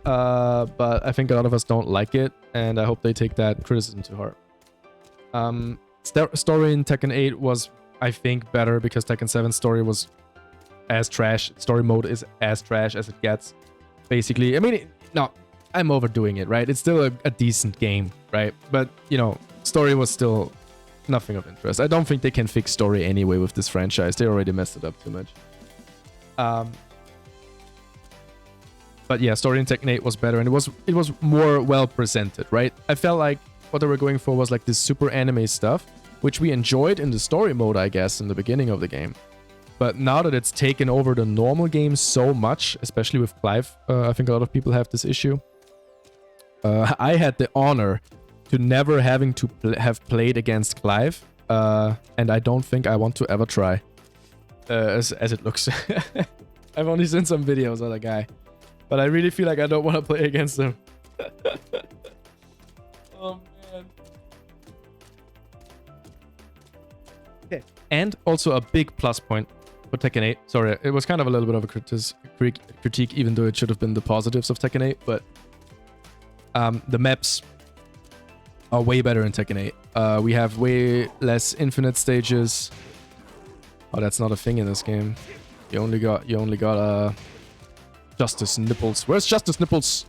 S2: But I think a lot of us don't like it, and I hope they take that criticism to heart. Story in Tekken 8 was, I think, better because Tekken 7's story was as trash. Story mode is as trash as it gets, basically. I mean, no, I'm overdoing it, right? It's still a decent game, right? But, you know, story was still nothing of interest. I don't think they can fix story anyway with this franchise. They already messed it up too much. But yeah, story in Tekken 8 was better, and it was more well presented, right? I felt like what they were going for was like this super anime stuff, which we enjoyed in the story mode, I guess, in the beginning of the game. But now that it's taken over the normal game so much, especially with Clive, I think a lot of people have this issue. I had the honor to never having to have played against Clive, and I don't think I want to ever try, as it looks. I've only seen some videos of the guy, but I really feel like I don't want to play against him. Oh man. Okay. And also a big plus point for Tekken 8. Sorry, it was kind of a little bit of a critique, even though it should have been the positives of Tekken 8. But the maps are way better in Tekken 8. We have way less infinite stages. Oh, that's not a thing in this game. You only got Justice Nipples. Where's Justice Nipples?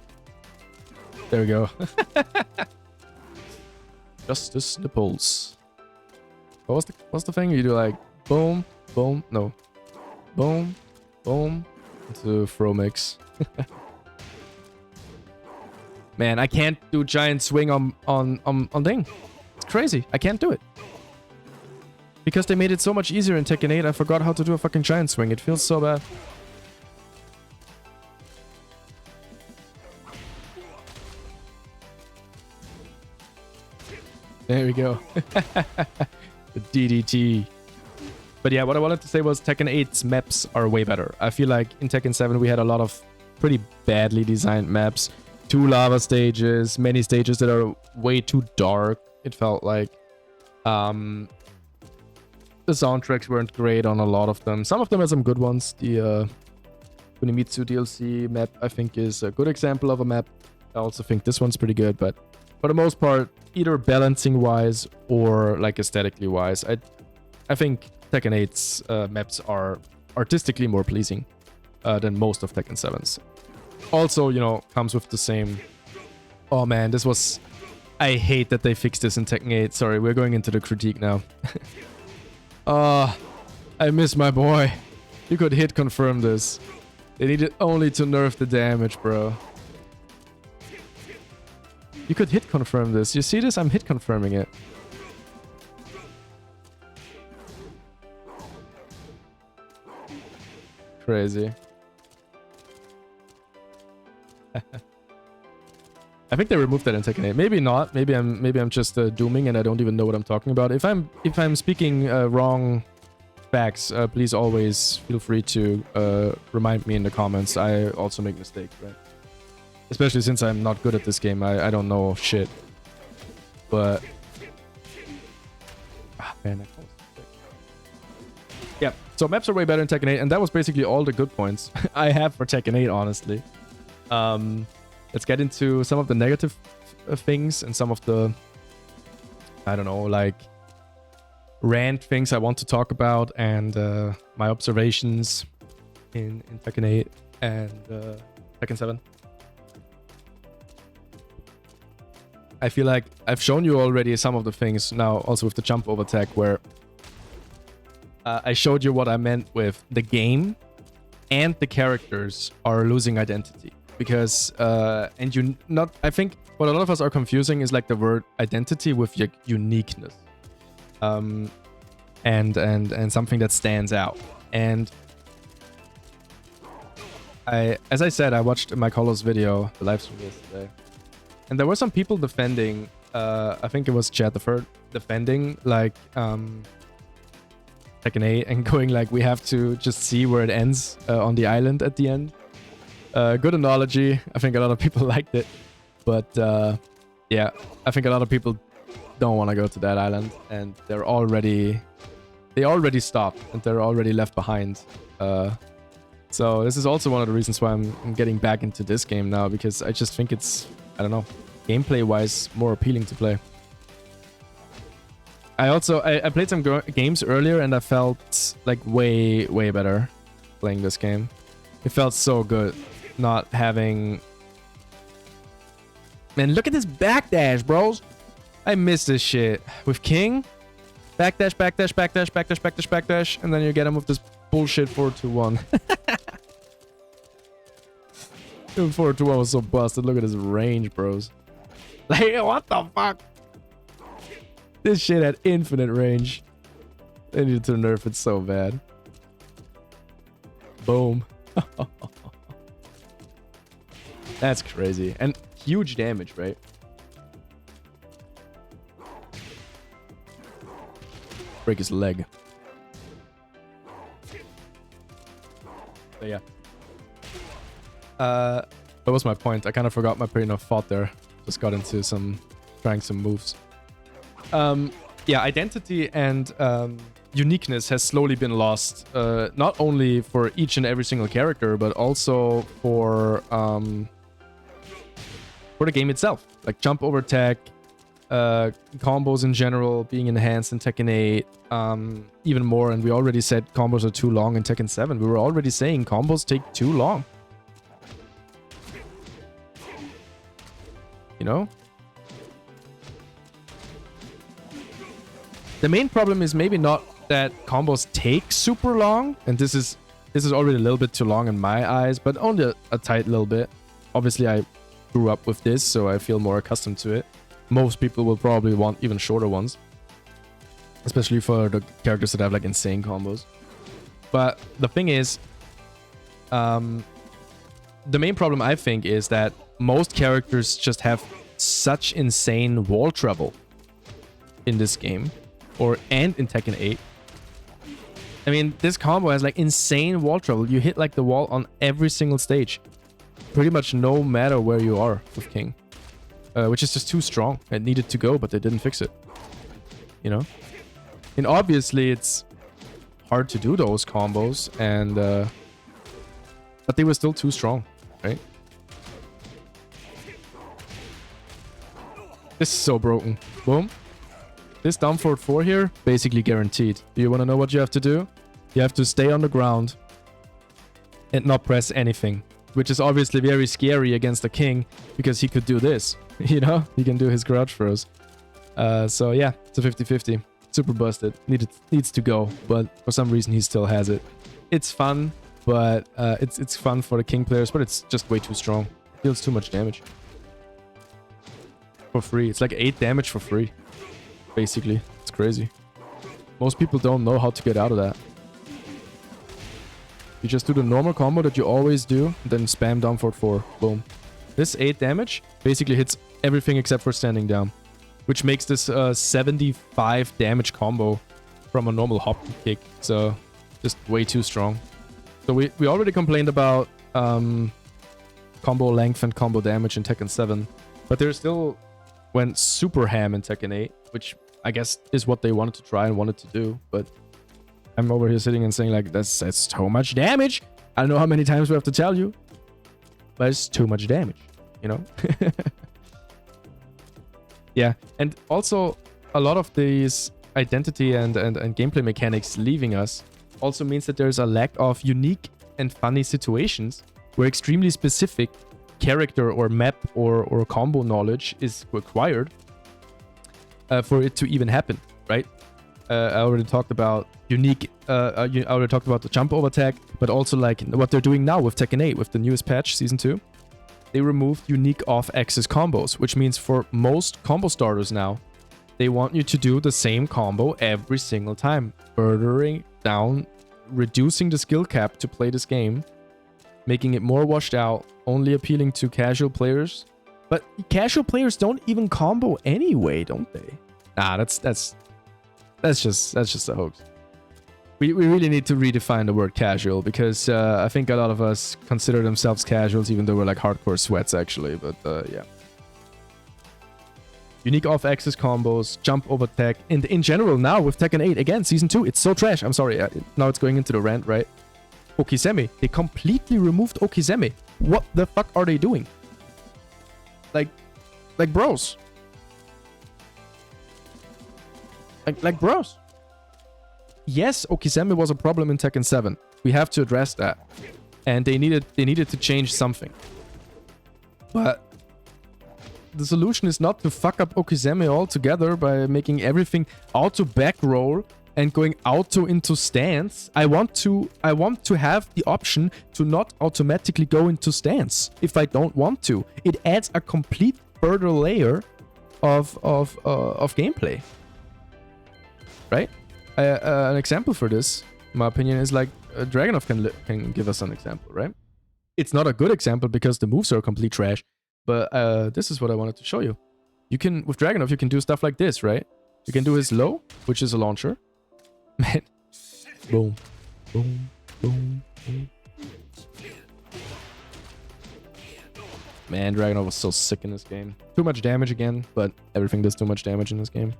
S2: There we go. Justice Nipples. What's the thing? You do like boom, boom, no. Boom, boom, into throw mix. Man, I can't do giant swing on thing. It's crazy. I can't do it. Because they made it so much easier in Tekken 8, I forgot how to do a fucking giant swing. It feels so bad. There we go. The DDT. But yeah, what I wanted to say was Tekken 8's maps are way better. I feel like in Tekken 7 we had a lot of pretty badly designed maps. 2 lava stages, many stages that are way too dark, it felt like. The soundtracks weren't great on a lot of them. Some of them had some good ones. The Kunimitsu DLC map, I think, is a good example of a map. I also think this one's pretty good, but for the most part, either balancing-wise or like aesthetically-wise, I think Tekken 8's maps are artistically more pleasing than most of Tekken 7's. Also, you know, comes with the same... Oh man, this was... I hate that they fixed this in Tekken 8. Sorry, we're going into the critique now. I miss my boy. You could hit confirm this. They needed only to nerf the damage, bro. You could hit confirm this. You see this? I'm hit confirming it. Crazy. I think they removed that in Tekken 8. Maybe not. Maybe I'm just dooming and I don't even know what I'm talking about. If I'm speaking wrong facts, please always feel free to remind me in the comments. I also make mistakes, right? Especially since I'm not good at this game. I don't know shit. But man, yeah. So maps are way better in Tekken 8, and that was basically all the good points I have for Tekken 8, honestly. Let's get into some of the negative things and some of the, I don't know, like rant things I want to talk about, and my observations in Tekken 8 and Tekken 7. I feel like I've shown you already some of the things now, also with the jump over tech, where I showed you what I meant with the game and the characters are losing identity. Because, I think what a lot of us are confusing is like the word identity with uniqueness. and something that stands out. And as I said, I watched Mike Hollow's video, the live stream yesterday, and there were some people defending, I think it was Chad the Third, defending like Tekken 8 and going like, we have to just see where it ends on the island at the end. Good analogy. I think a lot of people liked it, but yeah, I think a lot of people don't want to go to that island, and they already stopped and they're already left behind. So this is also one of the reasons why I'm getting back into this game now, because I just think it's, I don't know, gameplay wise more appealing to play. I played some games earlier and I felt like way better playing this game. It felt so good not having... Man, look at this backdash, bros. I miss this shit. With King, backdash, backdash, backdash, backdash, backdash, backdash, and then you get him with this bullshit 4-2-1. 4-2-1 was so busted. Look at his range, bros. Like, what the fuck? This shit had infinite range. They need to nerf it so bad. Boom. That's crazy. And huge damage, right? Break his leg. But yeah. That was my point. I kind of forgot my train of thought there. Just got into trying some moves. Yeah, identity and uniqueness has slowly been lost. Not only for each and every single character, but also for the game itself. Like jump over tech, combos in general being enhanced in Tekken 8, even more. And we already said combos are too long in Tekken 7. We were already saying combos take too long. You know? The main problem is maybe not that combos take super long, and this is already a little bit too long in my eyes, but only a tight little bit. Obviously, I grew up with this, so I feel more accustomed to it. Most people will probably want even shorter ones, especially for the characters that have like insane combos. But the thing is, the main problem I think is that most characters just have such insane wall travel in this game, and in Tekken 8. I mean, this combo has like insane wall travel. You hit like the wall on every single stage, pretty much no matter where you are with King, which is just too strong. It needed to go, but they didn't fix it. You know, and obviously it's hard to do those combos, and but they were still too strong, right? This is so broken. Boom. This down forward 4 here, basically guaranteed. Do you want to know what you have to do? You have to stay on the ground and not press anything, which is obviously very scary against the King, because he could do this. You know, he can do his crouch throws. So yeah, it's a 50-50. Super busted. Needs to go, but for some reason he still has it. It's fun, but it's fun for the King players, but it's just way too strong. It deals too much damage. For free. It's like 8 damage for free. Basically. It's crazy. Most people don't know how to get out of that. You just do the normal combo that you always do, then spam down forward 4. Boom. This 8 damage basically hits everything except for standing down, which makes this 75 damage combo from a normal hop kick. So just way too strong. So we already complained about combo length and combo damage in Tekken 7, but there still went super ham in Tekken 8, which I guess is what they wanted to try and wanted to do. But I'm over here sitting and saying like, that's so much damage. I don't know how many times we have to tell you, but it's too much damage, you know? Yeah, and also a lot of these identity and gameplay mechanics leaving us also means that there's a lack of unique and funny situations where extremely specific character or map or combo knowledge is required for it to even happen, right? I already talked about unique, I already talked about the jump over tech, but also like what they're doing now with Tekken 8, with the newest patch, Season 2. They removed unique off-axis combos, which means for most combo starters now, They want you to do the same combo every single time, furthering down, reducing the skill cap to play this game, making it more washed out, only appealing to casual players. But casual players don't even combo anyway, don't they? Nah, that's just a hoax. We really need to redefine the word casual, because I think a lot of us consider themselves casuals, even though we're like hardcore sweats actually. But yeah. Unique off-axis combos, jump over tech. And in general now with Tekken 8, again, Season 2, it's so trash. I'm sorry, now it's going into the rant, right? Okizeme. They completely removed Okizeme. What the fuck are they doing? Like bros. Like bros. Yes, Okizeme was a problem in Tekken 7. We have to address that. And they needed to change something. But the solution is not to fuck up Okizeme altogether by making everything auto back roll and going auto into stance. I want to have the option to not automatically go into stance if I don't want to. It adds a complete further layer of gameplay. Right? An example for this, in my opinion, is like Dragunov can give us an example, right? It's not a good example because the moves are complete trash. But this is what I wanted to show you. You can, with Dragunov, you can do stuff like this, right? You can do his low, which is a launcher. Man. Boom. Boom. Boom. Boom. Man, Dragunov was so sick in this game. Too much damage again, but everything does too much damage in this game.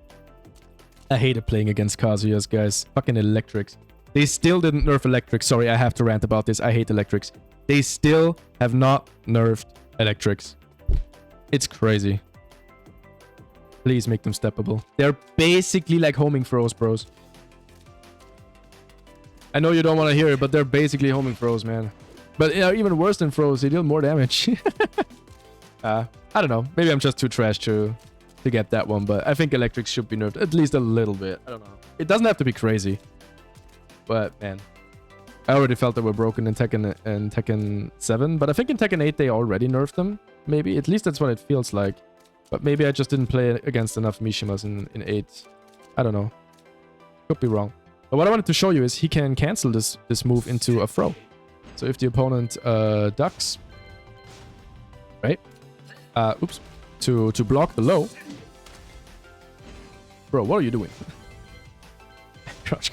S2: I hated playing against Kazuyas, guys. Fucking electrics. They still didn't nerf electrics. Sorry, I have to rant about this. I hate electrics. They still have not nerfed electrics. It's crazy. Please make them steppable. They're basically like homing throws, bros. I know you don't want to hear it, but they're basically homing throws, man. But even worse than throws, they deal more damage. I don't know. Maybe I'm just too trash to get that one, but I think electrics should be nerfed at least a little bit. I don't know. It doesn't have to be crazy. But, man. I already felt they were broken in Tekken 7, but I think in Tekken 8 they already nerfed them. Maybe. At least that's what it feels like. But maybe I just didn't play against enough Mishimas in 8. I don't know. Could be wrong. But what I wanted to show you is he can cancel this move into a throw. So if the opponent ducks, right? Oops. To block the low. Bro, what are you doing? Crouch.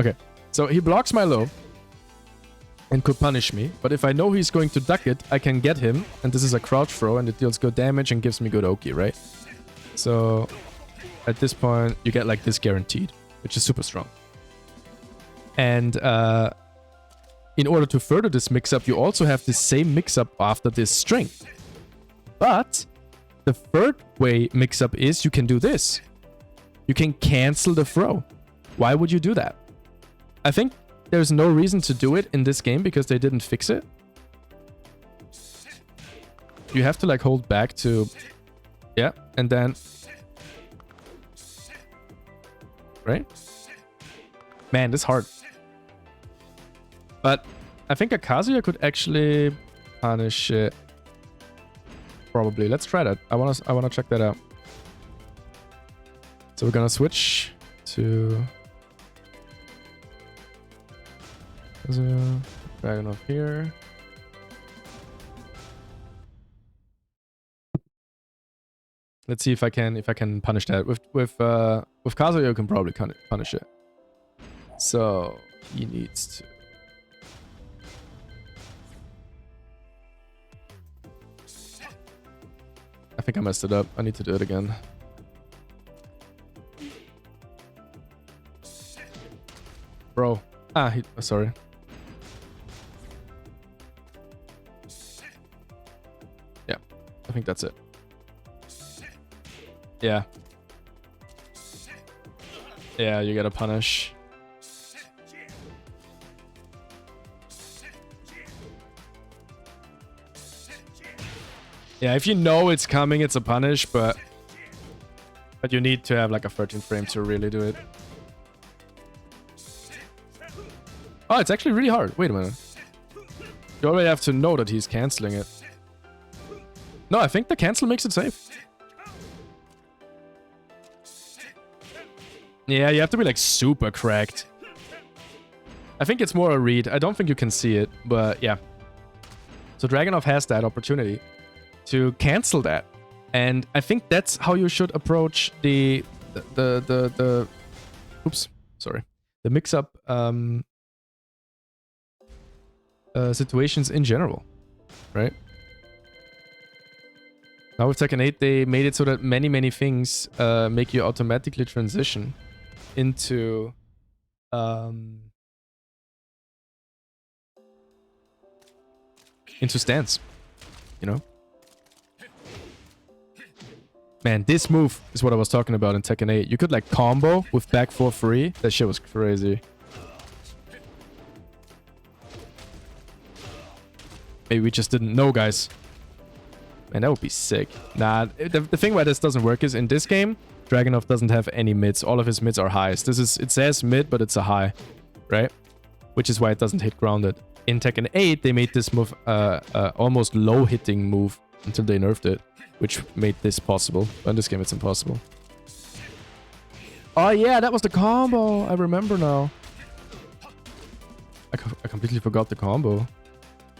S2: Okay. So he blocks my low and could punish me. But if I know he's going to duck it, I can get him. And this is a crouch throw and it deals good damage and gives me good Oki, right? So at this point, you get like this guaranteed, which is super strong. And in order to further this mix-up, you also have the same mix-up after this string. But the third way mix-up is you can do this. You can cancel the throw. Why would you do that? I think there's no reason to do it in this game because they didn't fix it. You have to like hold back to... Yeah, and then... Right? Man, this is hard. But I think a Kazuya could actually punish it. Probably. Let's try that. I wanna check that out. So we're gonna switch to... Dragunov here. Let's see if I can punish that. With Kazuya you can probably punish it. So he needs to... I think I messed it up. I need to do it again. Bro. Sorry. Yeah, I think that's it. Yeah. Yeah, you gotta punish. Yeah, if you know it's coming, it's a punish, but you need to have like a 13 frame to really do it. Oh, it's actually really hard. Wait a minute. You already have to know that he's canceling it. No, I think the cancel makes it safe. Yeah, you have to be like super cracked. I think it's more a read. I don't think you can see it, but yeah. So Dragunov has that opportunity to cancel that. And I think that's how you should approach the oops, sorry. The mix-up situations in general, right? Now with Tekken 8, they made it so that many things make you automatically transition into stance, you know? Man, this move is what I was talking about in Tekken 8. You could like combo with back 4 free. That shit was crazy. Maybe we just didn't know, guys. Man, that would be sick. Nah, the thing why this doesn't work is in this game, Dragunov doesn't have any mids. All of his mids are highs. It says mid, but it's a high, right? Which is why it doesn't hit grounded. In Tekken 8, they made this move almost low hitting move until they nerfed it, which made this possible. But in this game, it's impossible. Oh yeah, that was the combo. I remember now. I completely forgot the combo.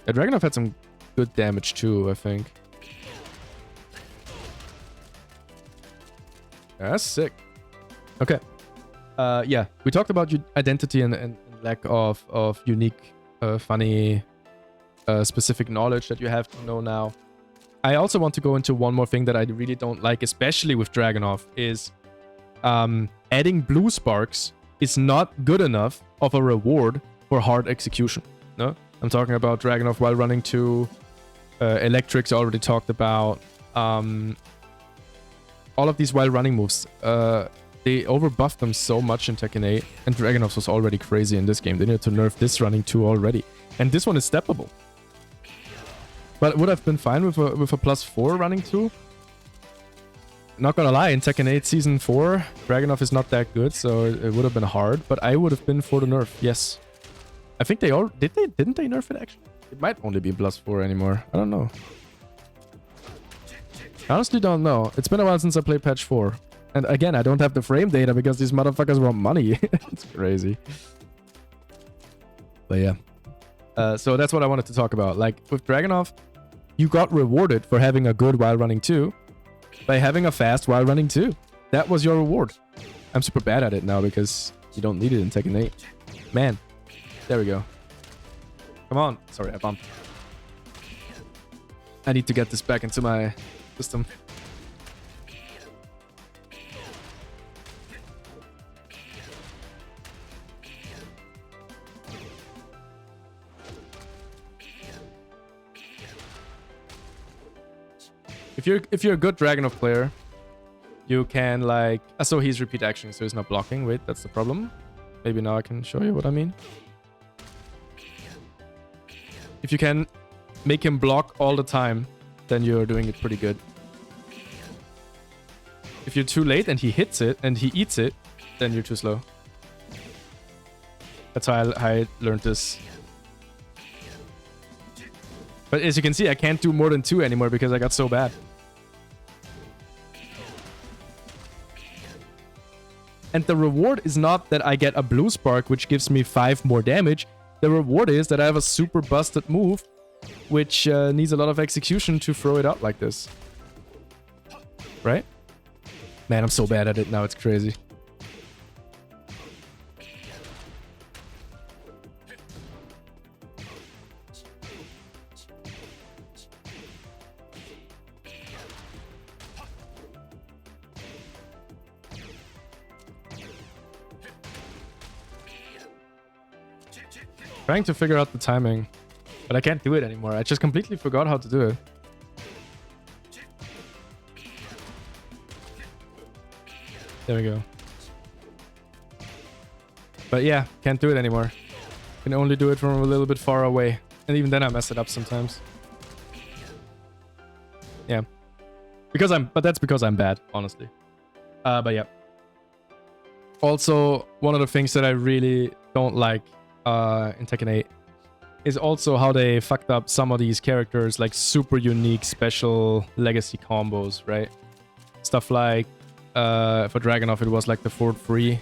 S2: Yeah, Dragunov had some good damage too, I think. That's sick. Okay. Yeah, we talked about identity and lack of unique, funny, specific knowledge that you have to know now. I also want to go into one more thing that I really don't like, especially with Dragunov, is adding blue sparks is not good enough of a reward for hard execution. No, I'm talking about Dragunov while running 2, electrics I already talked about. All of these while running moves, they overbuffed them so much in Tekken 8, and Dragunov was already crazy in this game. They needed to nerf this running 2 already, and this one is steppable. But it would have been fine with a +4 running 2. Not gonna lie, in Tekken 8 Season 4, Dragunov is not that good, so it would have been hard, but I would have been for the nerf, yes. I think they all... Didn't they nerf it, actually? It might only be +4 anymore. I don't know. I honestly don't know. It's been a while since I played patch 4. And again, I don't have the frame data because these motherfuckers want money. It's crazy. But yeah. So that's what I wanted to talk about. Like, with Dragunov, you got rewarded for having a good while running 2 by having a fast while running 2. That was your reward. I'm super bad at it now because you don't need it in Tekken 8. Man. There we go. Come on. Sorry, I bumped. I need to get this back into my system. If you're a good Dragunov player, you can like... so he's repeat action, so he's not blocking. Wait, that's the problem. Maybe now I can show you what I mean. If you can make him block all the time, then you're doing it pretty good. If you're too late and he hits it and he eats it, then you're too slow. That's how I learned this. But as you can see, I can't do more than 2 anymore because I got so bad. And the reward is not that I get a blue spark, which gives me 5 more damage. The reward is that I have a super busted move, which needs a lot of execution to throw it out like this. Right? Man, I'm so bad at it now, it's crazy. Trying to figure out the timing, but I can't do it anymore. I just completely forgot how to do it. There we go. But yeah, can't do it anymore. Can only do it from a little bit far away. And even then I mess it up sometimes. Yeah. But that's because I'm bad, honestly. But yeah. Also, one of the things that I really don't like in Tekken 8 is also how they fucked up some of these characters, like super unique special legacy combos, right? Stuff like for Dragunov it was like the 4-3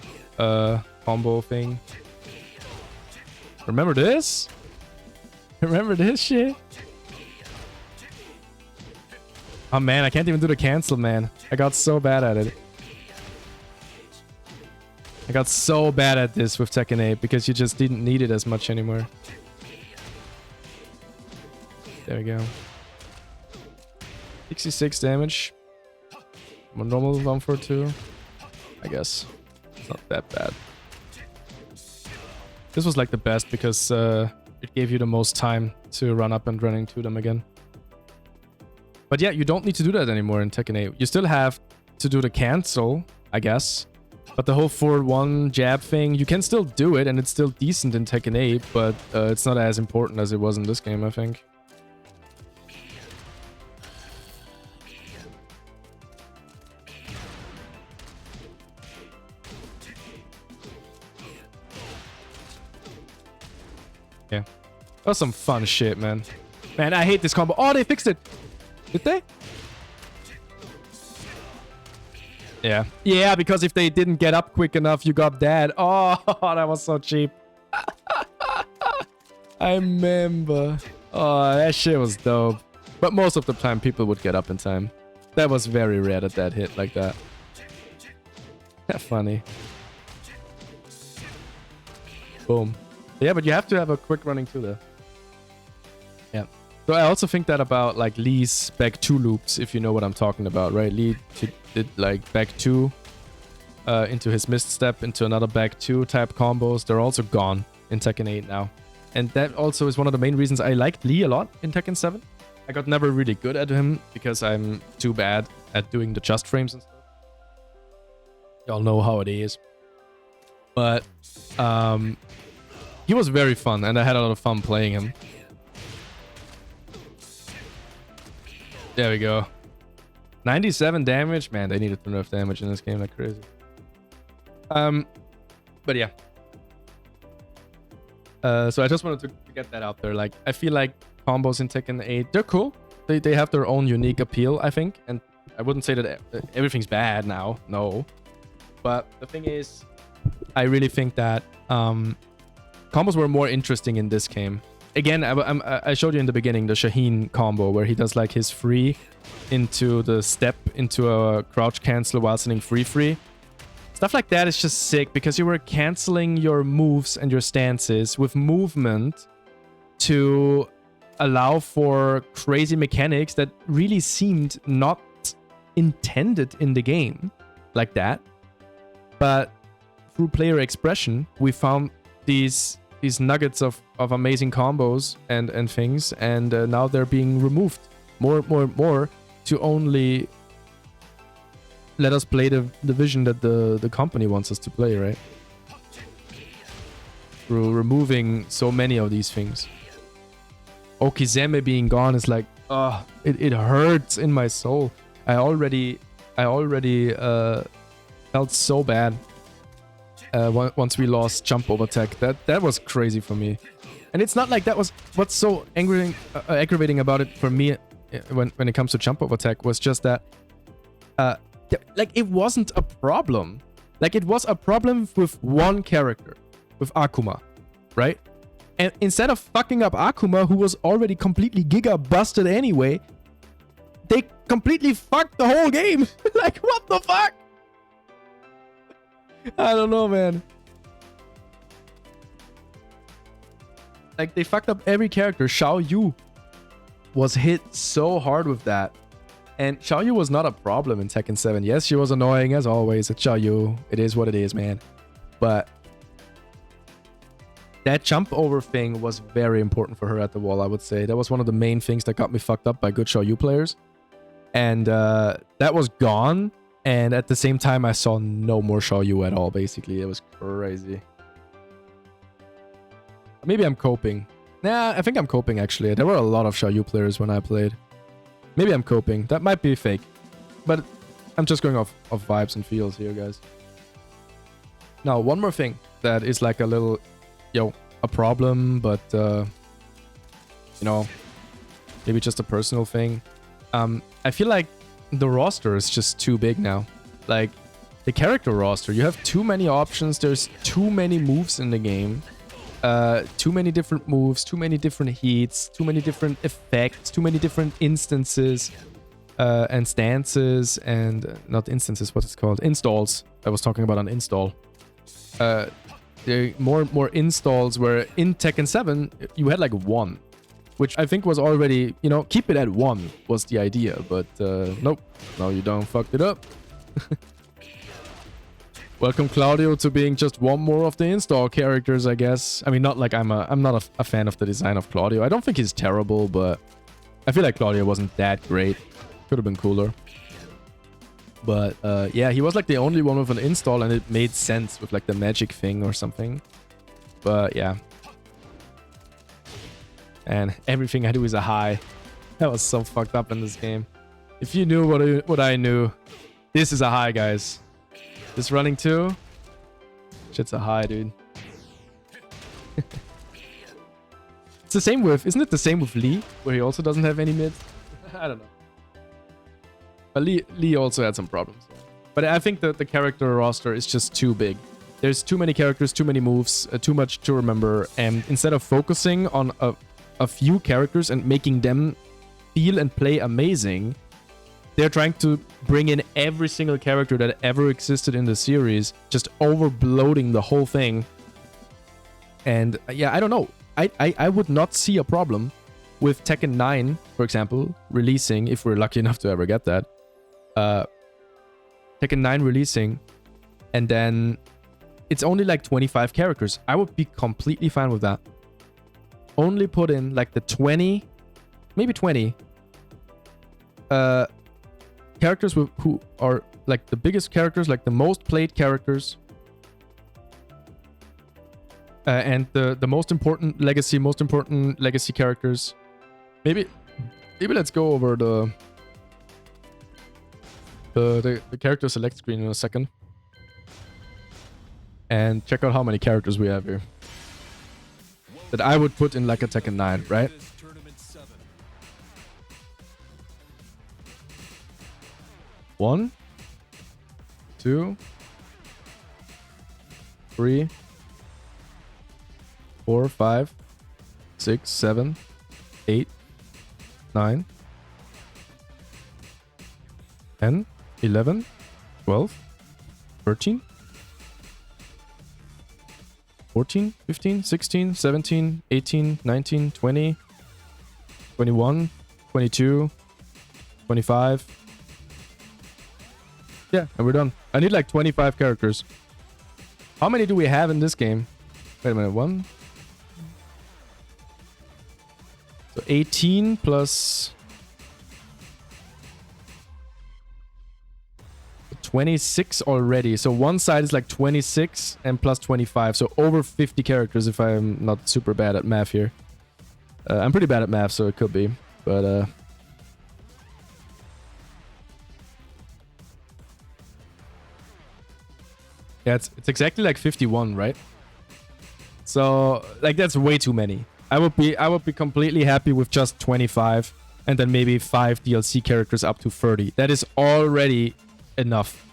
S2: combo thing. Remember this? Remember this shit? Oh man, I can't even do the cancel, man. I got so bad at it. I got so bad at this with Tekken 8 because you just didn't need it as much anymore. There we go. 66 damage. I'm a normal 142. I guess. It's not that bad. This was like the best because it gave you the most time to run up and run into them again. But yeah, you don't need to do that anymore in Tekken 8. You still have to do the cancel, I guess. But the whole forward 1 jab thing, you can still do it and it's still decent in Tekken 8, but it's not as important as it was in this game, I think. Yeah. That was some fun shit, man. Man, I hate this combo. Oh, they fixed it. Did they? Yeah. Yeah, because if they didn't get up quick enough, you got dead. Oh, that was so cheap. I remember. Oh, that shit was dope. But most of the time, people would get up in time. That was very rare that that hit like that. Funny. Boom. Yeah, but you have to have a quick running too, though. Yeah. So I also think that about like Lee's back 2 loops, if you know what I'm talking about, right? Lee did like back 2 into his missed step into another back 2 type combos. They're also gone in Tekken 8 now. And that also is one of the main reasons I liked Lee a lot in Tekken 7. I got never really good at him because I'm too bad at doing the just frames and stuff. Y'all know how it is. But he was very fun and I had a lot of fun playing him. There we go. 97 damage. Man, they needed to nerf damage in this game like crazy. But yeah. So I just wanted to get that out there. Like, I feel like combos in Tekken 8, they're cool. They have their own unique appeal, I think. And I wouldn't say that everything's bad now. No. But the thing is, I really think that combos were more interesting in this game. Again, I showed you in the beginning the Shaheen combo where he does like his free into the step into a crouch cancel while sitting free. Stuff like that is just sick because you were canceling your moves and your stances with movement to allow for crazy mechanics that really seemed not intended in the game like that. But through player expression, we found these nuggets of amazing combos and things, and now they're being removed more to only let us play the vision that the company wants us to play, right? Through removing so many of these things. Okizeme being gone is like, it hurts in my soul. I already felt so bad once we lost jump over tech. That was crazy for me. And it's not like that was what's so aggravating about it for me when it comes to jump over tech was just that like it wasn't a problem. Like it was a problem with one character, with Akuma, right? And instead of fucking up Akuma, who was already completely giga busted anyway, they completely fucked the whole game. Like, what the fuck? I don't know, man. Like, they fucked up every character. Xiao Yu was hit so hard with that. And Xiao Yu was not a problem in Tekken 7. Yes, she was annoying as always. It's Xiao Yu. It is what it is, man. But that jump over thing was very important for her at the wall, I would say. That was one of the main things that got me fucked up by good Xiao Yu players. And that was gone. And at the same time, I saw no more Xiao Yu at all, basically. It was crazy. Maybe I'm coping. Nah, I think I'm coping, actually. There were a lot of Xiao Yu players when I played. Maybe I'm coping. That might be fake. But I'm just going off vibes and feels here, guys. Now, one more thing that is like a little, a problem, but, you know, maybe just a personal thing. I feel like the roster is just too big now. Like, the character roster. You have too many options. There's too many moves in the game. Too many different moves, too many different heats, too many different effects, too many different instances and stances and not instances, what it's called, installs. I was talking about an install. There are more installs where in Tekken 7 you had like one, which I think was already, you know, keep it at one was the idea, but nope, now you done fucked it up. Welcome, Claudio, to being just one more of the install characters, I guess. I mean, not like I'm not a fan of the design of Claudio. I don't think he's terrible, but I feel like Claudio wasn't that great. Could have been cooler. But yeah, he was like the only one with an install, and it made sense with like the magic thing or something. But yeah. And everything I do is a high. That was so fucked up in this game. If you knew what I knew, this is a high, guys. This running too? Shit's a high, dude. It's the same with... Isn't it the same with Lee? Where he also doesn't have any mid? I don't know. But Lee also had some problems. But I think that the character roster is just too big. There's too many characters, too many moves, too much to remember. And instead of focusing on a few characters and making them feel and play amazing... They're trying to bring in every single character that ever existed in the series, just overbloating the whole thing. And yeah, I don't know. I would not see a problem with Tekken 9, for example, releasing, if we're lucky enough to ever get that. Tekken 9 releasing, and then it's only like 25 characters. I would be completely fine with that. Only put in like the 20, maybe 20, characters who are like the biggest characters, like the most played characters, and the most important legacy characters. Maybe let's go over the character select screen in a second and check out how many characters we have here that I would put in like a Tekken 9, right? 1, 2, 3, 4, 5, 6, 7, 8, 9, 10, 11, 12, 13, 14, 15, 16, 17, 18, 19, 20, 21, 22, 25. Yeah, and we're done. I need like 25 characters. How many do we have in this game? Wait a minute, 1. So 18 plus 26 already. So one side is like 26 and plus 25. So over 50 characters if I'm not super bad at math here. I'm pretty bad at math, so it could be. But yeah, it's exactly like 51, right? So like that's way too many. I would be completely happy with just 25 and then maybe 5 DLC characters up to 30. That is already enough,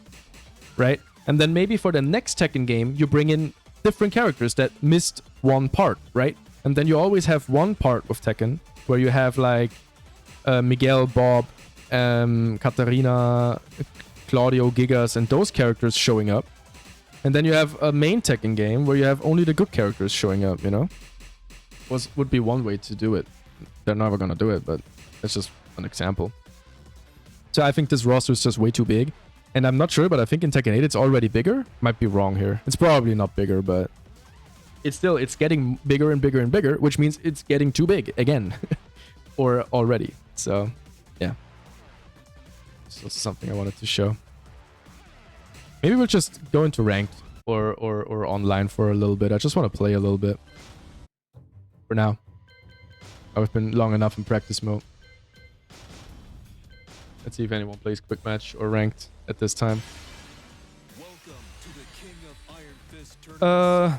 S2: right? And then maybe for the next Tekken game, you bring in different characters that missed one part, right? And then you always have one part of Tekken where you have like Miguel, Bob, Katarina, Claudio, Gigas, and those characters showing up. And then you have a main Tekken game where you have only the good characters showing up, you know? Would be one way to do it. They're never gonna do it, but it's just an example. So I think this roster is just way too big. And I'm not sure, but I think in Tekken 8 it's already bigger. Might be wrong here. It's probably not bigger, but it's getting bigger and bigger and bigger, which means it's getting too big again. Or already. So yeah. This was something I wanted to show. Maybe we'll just go into ranked or online for a little bit. I just want to play a little bit. For now. I've been long enough in practice mode. Let's see if anyone plays quick match or ranked at this time. Yeah,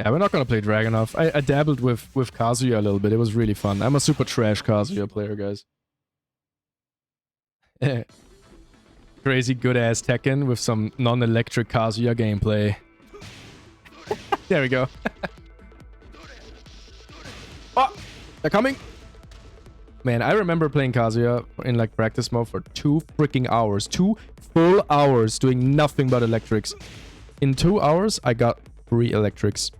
S2: we're not gonna play Dragunov. I dabbled with Kazuya a little bit. It was really fun. I'm a super trash Kazuya player, guys. crazy good ass Tekken with some non-electric Kazuya gameplay. There we go. Oh, they're coming. Man, I remember playing Kazuya in like practice mode for 2 freaking hours. 2 full hours doing nothing but electrics. In 2 hours, I got 3 electrics.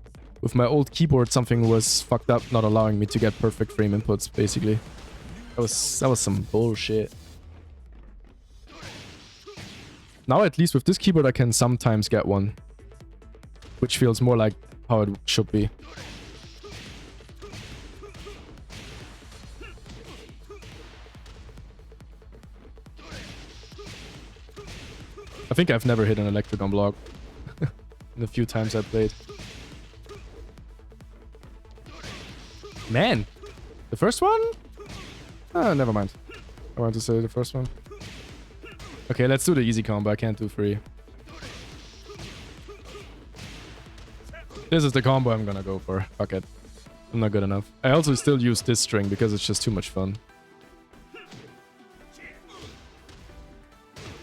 S2: With my old keyboard, something was fucked up, not allowing me to get perfect frame inputs, basically. That was some bullshit. Now, at least with this keyboard, I can sometimes get one. Which feels more like how it should be. I think I've never hit an electric on block. In the few times I played. Man! The first one? Ah, never mind. I want to say the first one. Okay, let's do the easy combo. I can't do 3. This is the combo I'm gonna go for. Fuck it. I'm not good enough. I also still use this string because it's just too much fun.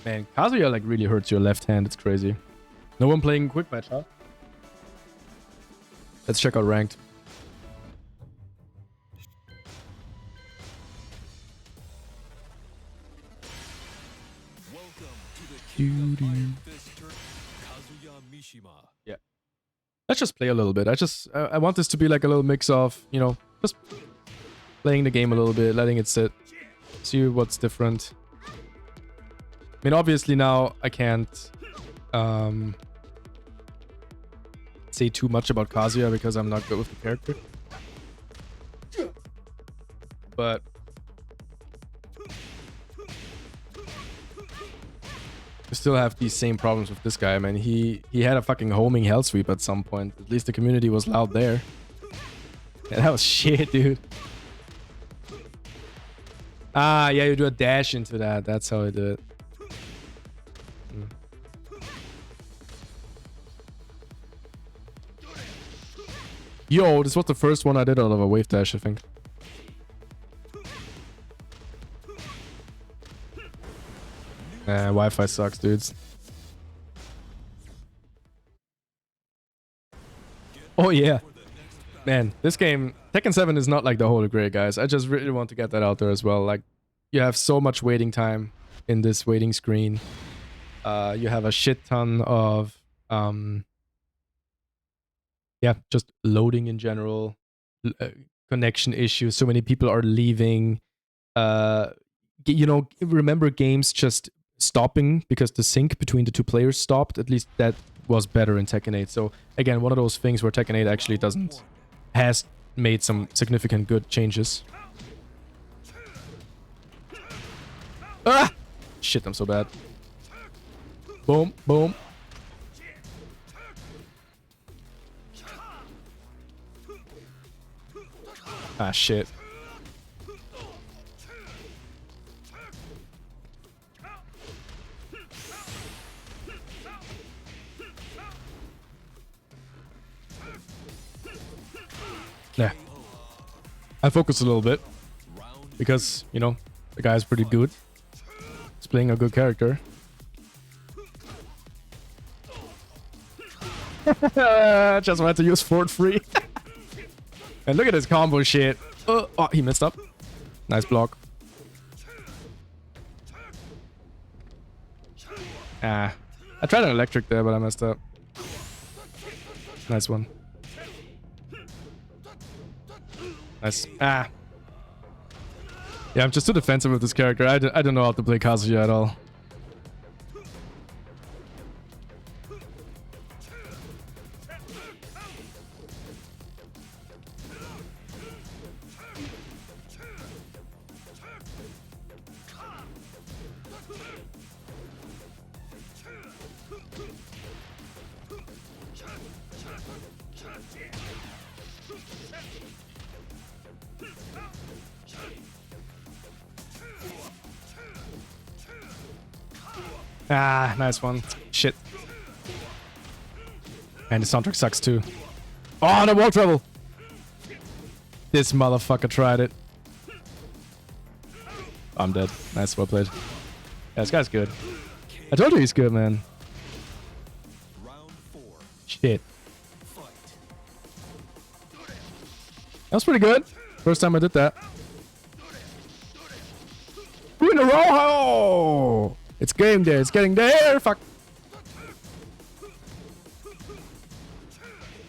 S2: Man, Kazuya like really hurts your left hand. It's crazy. No one playing quick match, huh? Let's check out ranked. Yeah. Let's just play a little bit. I want this to be like a little mix of, you know, just playing the game a little bit, letting it sit, see what's different. I mean, obviously now I can't say too much about Kazuya because I'm not good with the character. But I still have these same problems with this guy. I mean, he had a fucking homing hell sweep at some point. At least the community was loud there. Yeah, that was shit, dude. Ah, yeah, you do a dash into that. That's how I do it. Yo, this was the first one I did out of a wave dash, I think. Wi-Fi sucks, dudes. Oh yeah. Man, this game, Tekken 7 is not like the Holy Grail, guys. I just really want to get that out there as well. Like, you have so much waiting time in this waiting screen. You have a shit ton of, yeah, just loading in general, connection issues. So many people are leaving. You know, remember games just stopping because the sync between the 2 players stopped. At least that was better in Tekken 8. So again, one of those things where Tekken 8 actually has made some significant good changes. Ah! Shit, I'm so bad. Boom, boom. Ah, shit. Yeah. I focused a little bit. Because, you know, the guy's pretty good. He's playing a good character. Just wanted to use Fort Free. And look at this combo shit. Oh, he messed up. Nice block. Ah. I tried an electric there, but I messed up. Nice one. Nice. Ah. Yeah, I'm just too defensive with this character. I don't know how to play Kazuya at all. Ah, nice one. Shit. And the soundtrack sucks too. Oh, no wall travel! This motherfucker tried it. I'm dead. Nice, well played. Yeah, this guy's good. I told you he's good, man.
S3: Round 4.
S2: Shit.
S3: Fight.
S2: That was pretty good. First time I did that. 2 in a row. Oh! It's game day. It's getting there. Fuck.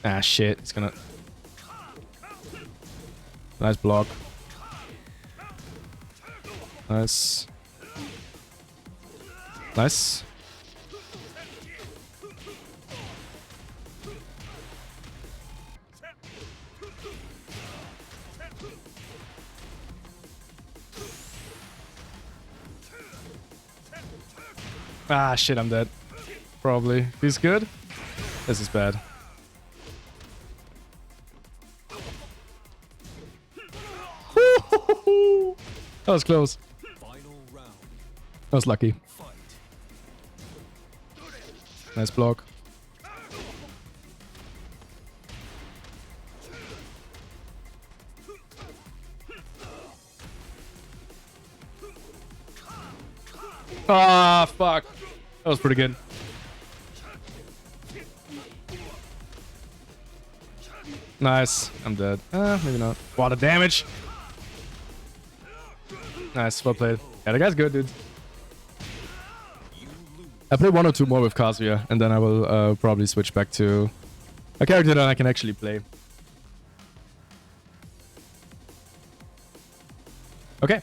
S2: Ah, shit. It's gonna... Nice block. Nice. Nice. Ah, shit, I'm dead. Probably. He's good? This is bad. That was close.
S3: Final round.
S2: That was lucky.
S3: Fight.
S2: Nice block. Ah, fuck. That was pretty good. Nice. I'm dead. Maybe not. Wow, the damage. Nice. Well played. Yeah, the guy's good, dude. I play 1 or 2 more with Kazuya, and then I will probably switch back to a character that I can actually play. Okay.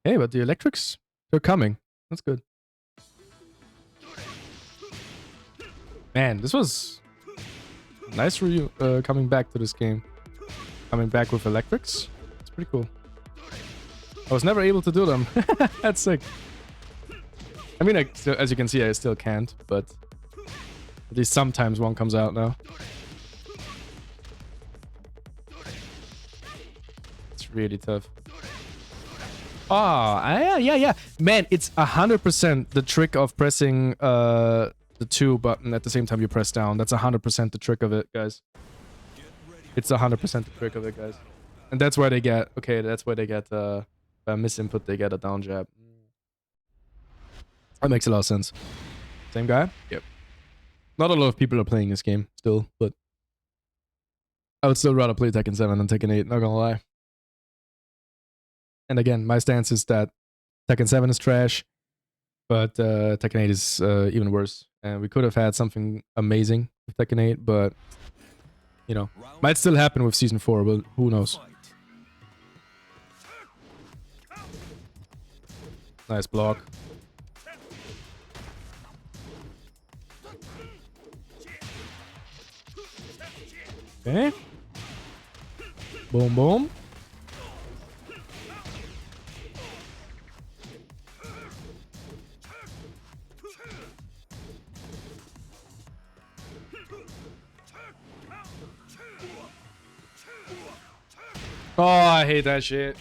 S2: Hey, but the electrics, they're coming. That's good. Man, this was nice for you coming back to this game. Coming back with electrics. It's pretty cool. I was never able to do them. That's sick. I mean, as you can see, I still can't, but at least sometimes one comes out now. It's really tough. Oh, yeah. Man, it's 100% the trick of pressing the 2 button at the same time you press down. That's 100% the trick of it, guys. It's 100% the trick of it, guys. And that's why they get... Okay, that's why they get a misinput. They get a down jab. That makes a lot of sense. Same guy? Yep. Not a lot of people are playing this game still, but... I would still rather play Tekken 7 than Tekken 8, not gonna lie. And again, my stance is that Tekken 7 is trash, but Tekken 8 is even worse. And we could have had something amazing with Tekken 8, but, you know, might still happen with Season 4, but who knows. Nice block. Okay. Boom, boom. Oh, I hate that shit.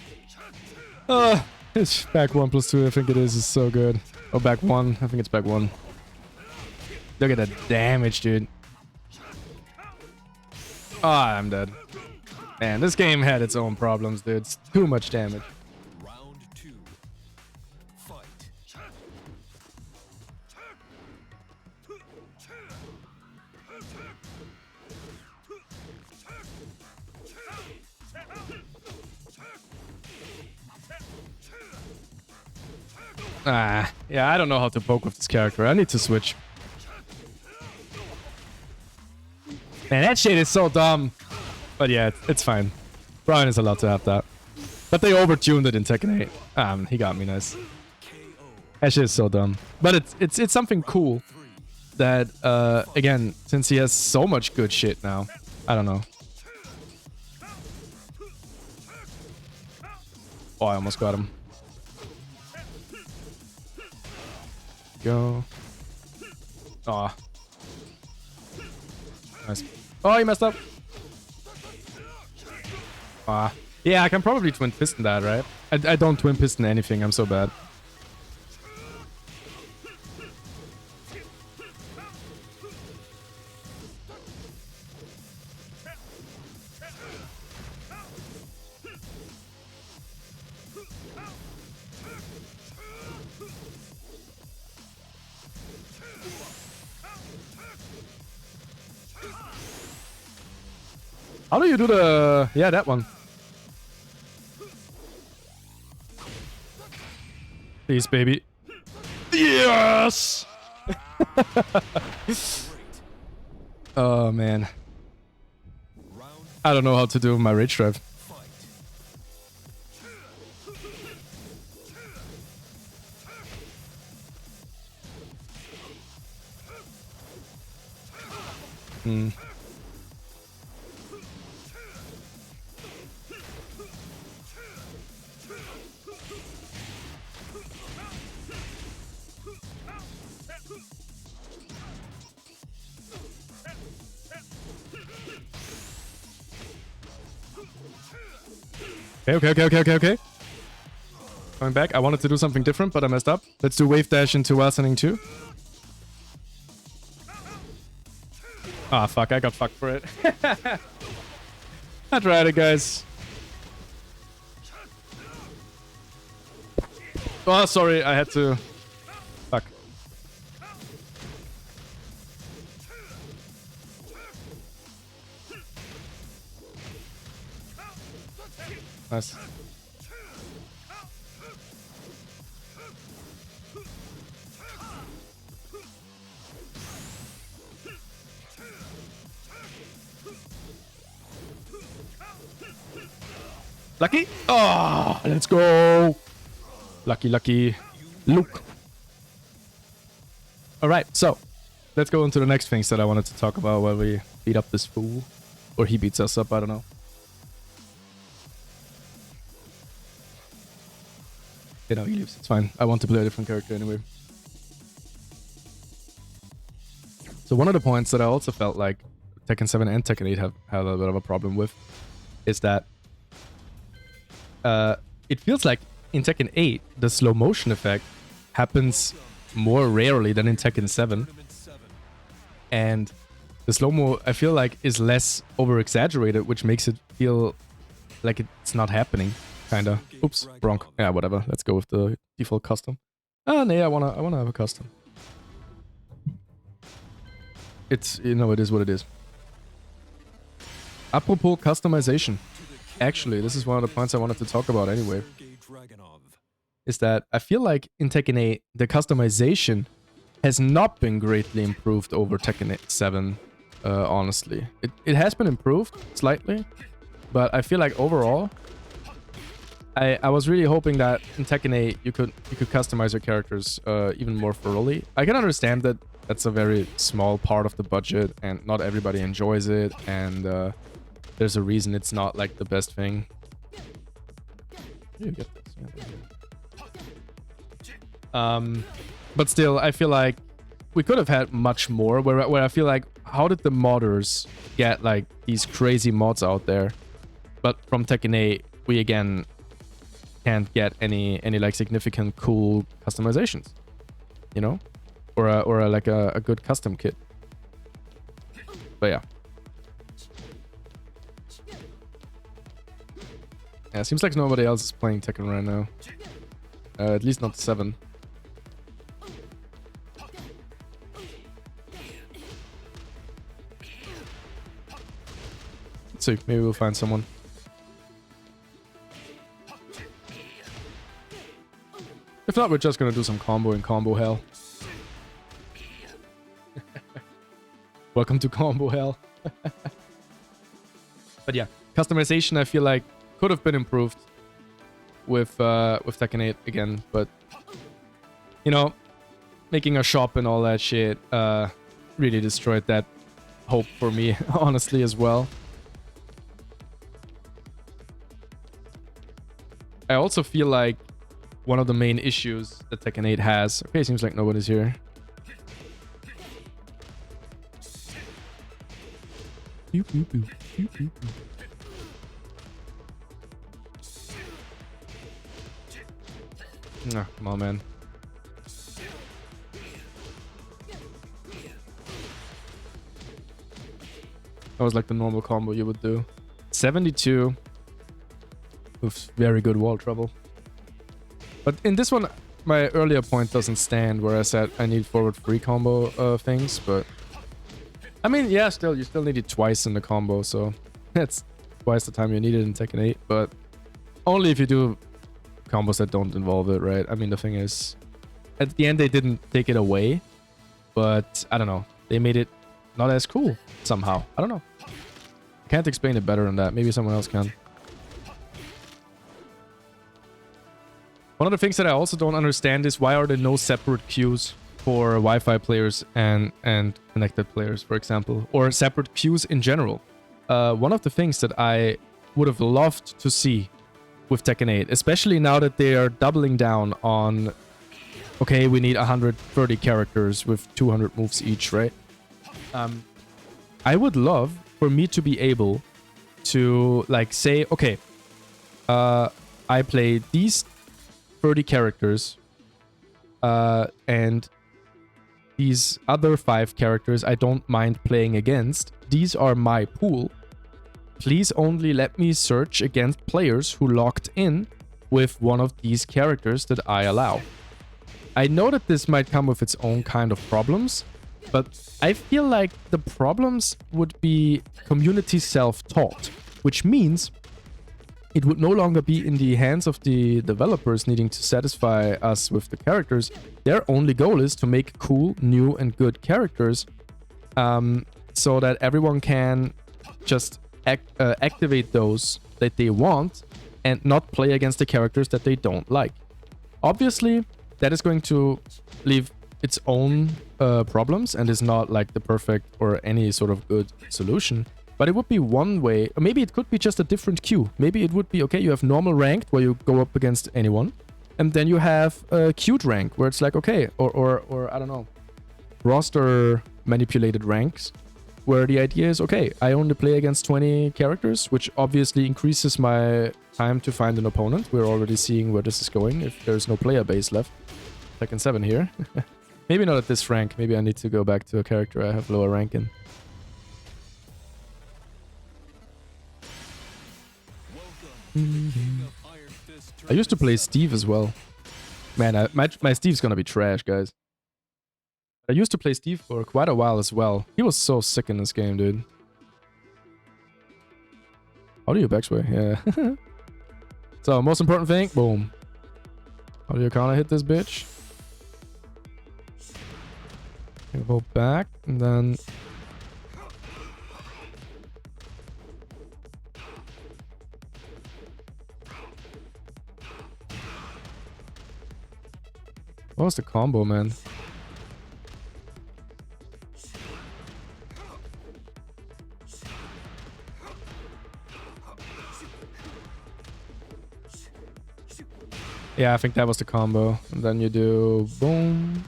S2: It's back 1+2, I think it is so good. Oh, back 1. I think it's back 1. Look at that damage, dude. Oh, I'm dead. Man, this game had its own problems, dude. It's too much damage.
S3: Round 2. Fight.
S2: Ah, yeah, I don't know how to poke with this character. I need to switch. Man, that shit is so dumb. But yeah, it's fine. Brian is allowed to have that. But they overtuned it in Tekken 8. He got me nice. That shit is so dumb. But it's something cool that, again, since he has so much good shit now, I don't know. Oh, I almost got him. Go. Aw. Nice. Oh, he messed up. Yeah, I can probably twin piston that, right? I don't twin piston anything. I'm so bad. How do you do the... Yeah, that one. Please, baby. Yes! Oh, man.
S3: Round
S2: I don't know how to do my rage drive.
S3: fight.
S2: Hmm. Okay. Coming back. I wanted to do something different, but I messed up. Let's do wave dash into Wasening 2. Ah, fuck. I got fucked for it. I tried it, guys. Oh, sorry. I had to... Fuck. Nice. Lucky? Oh, let's go. Lucky. Luke. All right, so let's go into the next things that I wanted to talk about while we beat up this fool. Or he beats us up, I don't know. You know, he leaves. It's fine. I want to play a different character anyway. So one of the points that I also felt like Tekken 7 and Tekken 8 have had a bit of a problem with is that it feels like in Tekken 8, the slow motion effect happens more rarely than in Tekken 7.
S3: Tournament 7.
S2: And the slow-mo, I feel like, is less over-exaggerated, which makes it feel like it's not happening, kinda. Oops, Bronk. Yeah, whatever. Let's go with the default custom. Ah, no, I wanna have a custom. It's, you know, it is what it is. Apropos customization. Actually, this is one of the points I wanted to talk about anyway. Is that I feel like in Tekken 8, the customization has not been greatly improved over Tekken 7, honestly. It has been improved slightly, but I feel like overall, I was really hoping that in Tekken 8 you could customize your characters even more thoroughly. I can understand that that's a very small part of the budget and not everybody enjoys it, and there's a reason it's not like the best thing. You get this. But still, I feel like we could have had much more. Where I feel like, how did the modders get like these crazy mods out there? But from Tekken 8, we again can't get any like significant cool customizations, you know, or like a good custom kit. But yeah. Yeah, it seems like nobody else is playing Tekken right now. At least not 7. Let's see, maybe we'll find someone. If not, we're just gonna do some combo in combo hell. Welcome to combo hell. But yeah, customization I feel like could have been improved with Tekken 8 again, but you know, making a shop and all that shit really destroyed that hope for me, honestly, as well. I also feel like one of the main issues that Tekken 8 has... Okay, seems like nobody's here. Nah, come on, man. That was like the normal combo you would do. 72 with very good wall trouble. But in this one, my earlier point doesn't stand where I said I need forward free combo things, but I mean, yeah, still, you still need it twice in the combo, so That's twice the time you need it in Tekken 8, but only if you do combos that don't involve it, right? I mean, the thing is, at the end, they didn't take it away, but I don't know. They made it not as cool somehow. I don't know. I can't explain it better than that. Maybe someone else can. One of the things that I also don't understand is why are there no separate queues for Wi-Fi players and connected players, for example, or separate queues in general. One of the things that I would have loved to see with Tekken 8, especially now that they are doubling down on, okay, we need 130 characters with 200 moves each, right? I would love for me to be able to, like, say, okay, I play these 30 characters, and these other 5 characters I don't mind playing against. These are my pool. Please only let me search against players who logged in with one of these characters that I allow. I know that this might come with its own kind of problems, but I feel like the problems would be community self-taught, which means it would no longer be in the hands of the developers needing to satisfy us with the characters. Their only goal is to make cool, new, and good characters, so that everyone can just activate those that they want and not play against the characters that they don't like. Obviously, that is going to leave its own problems and is not like the perfect or any sort of good solution. But it would be one way, or maybe it could be just a different queue. Maybe it would be, okay, you have normal ranked where you go up against anyone. And then you have a queued rank where it's like, okay, or I don't know, roster manipulated ranks where the idea is, okay, I only play against 20 characters, which obviously increases my time to find an opponent. We're already seeing where this is going if there's no player base left. Tekken 7 here. Maybe not at this rank. Maybe I need to go back to a character I have lower rank in. I used to play Steve as well. Man, my Steve's gonna be trash, guys. I used to play Steve for quite a while as well. He was so sick in this game, dude. How do you backsway? Yeah. So, most important thing, boom. How do you kinda hit this bitch? You go back, and then... What was the combo, man? Yeah, I think that was the combo. And then you do boom.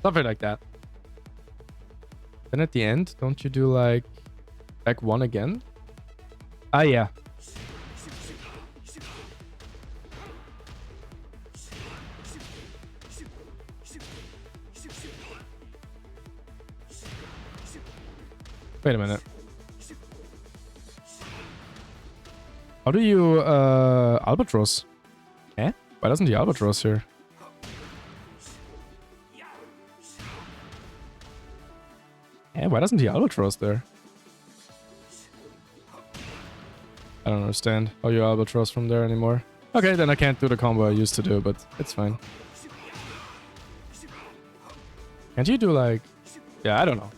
S2: Something like that. Then at the end, don't you do like back one again? Ah, yeah. Wait a minute. How do you, Albatross? Eh? Why doesn't he Albatross here? Eh, why doesn't he Albatross there? I don't understand how you Albatross from there anymore. Okay, then I can't do the combo I used to do, but it's fine. Can't you do like... Yeah, I don't know.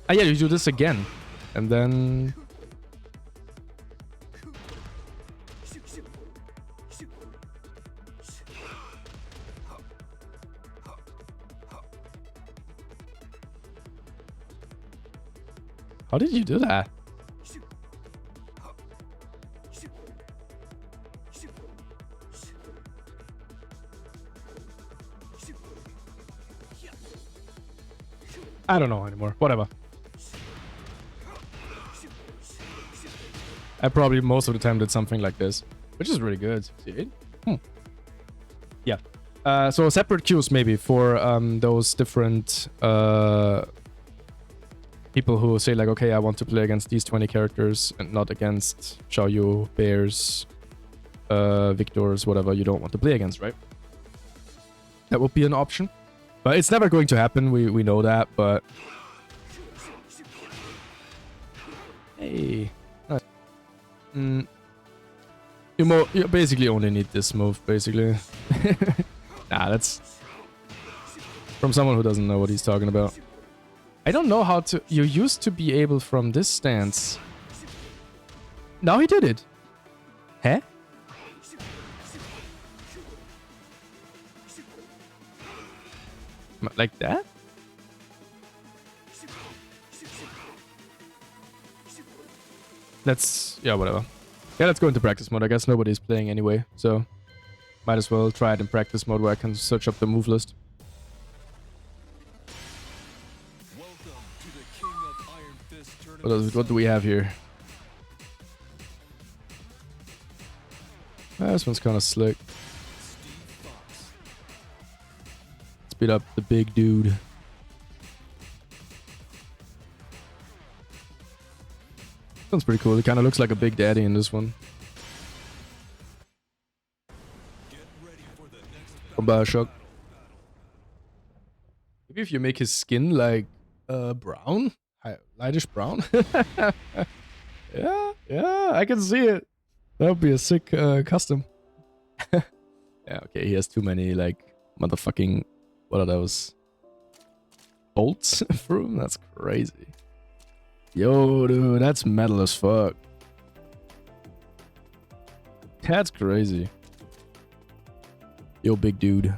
S2: Ah, yeah, you do this again. And then... How did you do that? I don't know anymore. Whatever. I probably most of the time did something like this, which is really good. See? Yeah. So separate queues maybe for those different people who say like, okay, I want to play against these 20 characters and not against Xiaoyu, Bears, Victors, whatever you don't want to play against, right? That would be an option. But it's never going to happen. We know that, but hey, nice. You basically only need this move, basically. Nah, that's from someone who doesn't know what he's talking about. I don't know how to... You used to be able from this stance. Now he did it. Huh? Like that? Let's... Yeah, whatever. Yeah, let's go into practice mode. I guess nobody's playing anyway, so... Might as well try it in practice mode where I can search up the move list. What do we have here? This one's kind of slick. Speed up the big dude. Sounds pretty cool. It kind of looks like a big daddy in this one. From Bioshock. Maybe if you make his skin like brown, lightish brown. yeah, I can see it. That would be a sick custom. Yeah, okay, he has too many like motherfucking, what are those? Bolts through him? That's crazy. Yo, dude, that's metal as fuck. That's crazy. Yo, big dude.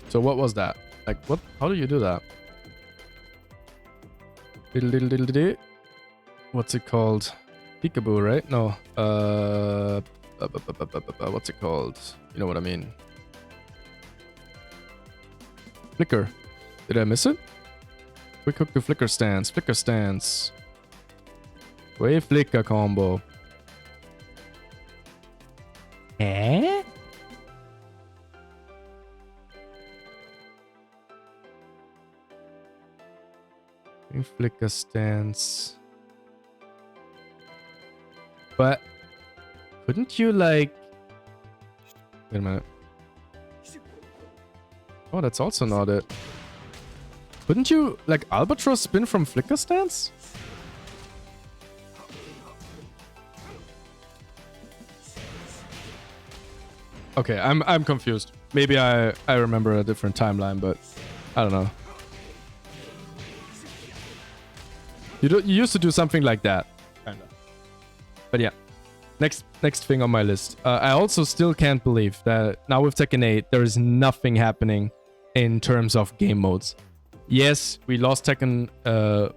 S2: So what was that? Like, what? How do you do that? Diddle. What's it called? Peekaboo, right? No. What's it called? You know what I mean. Flicker. Did I miss it? Quick hook to flicker stance. Flicker stance. Wave flicker combo. Eh? Flicker stance. But couldn't you like... Wait a minute. Oh, that's also not it. Couldn't you like Albatross spin from flicker stance? Okay, I'm confused. Maybe I remember a different timeline, but I don't know. You used to do something like that, kinda. But yeah, next thing on my list. I also still can't believe that now with Tekken 8 there is nothing happening in terms of game modes. Yes, we lost Tekken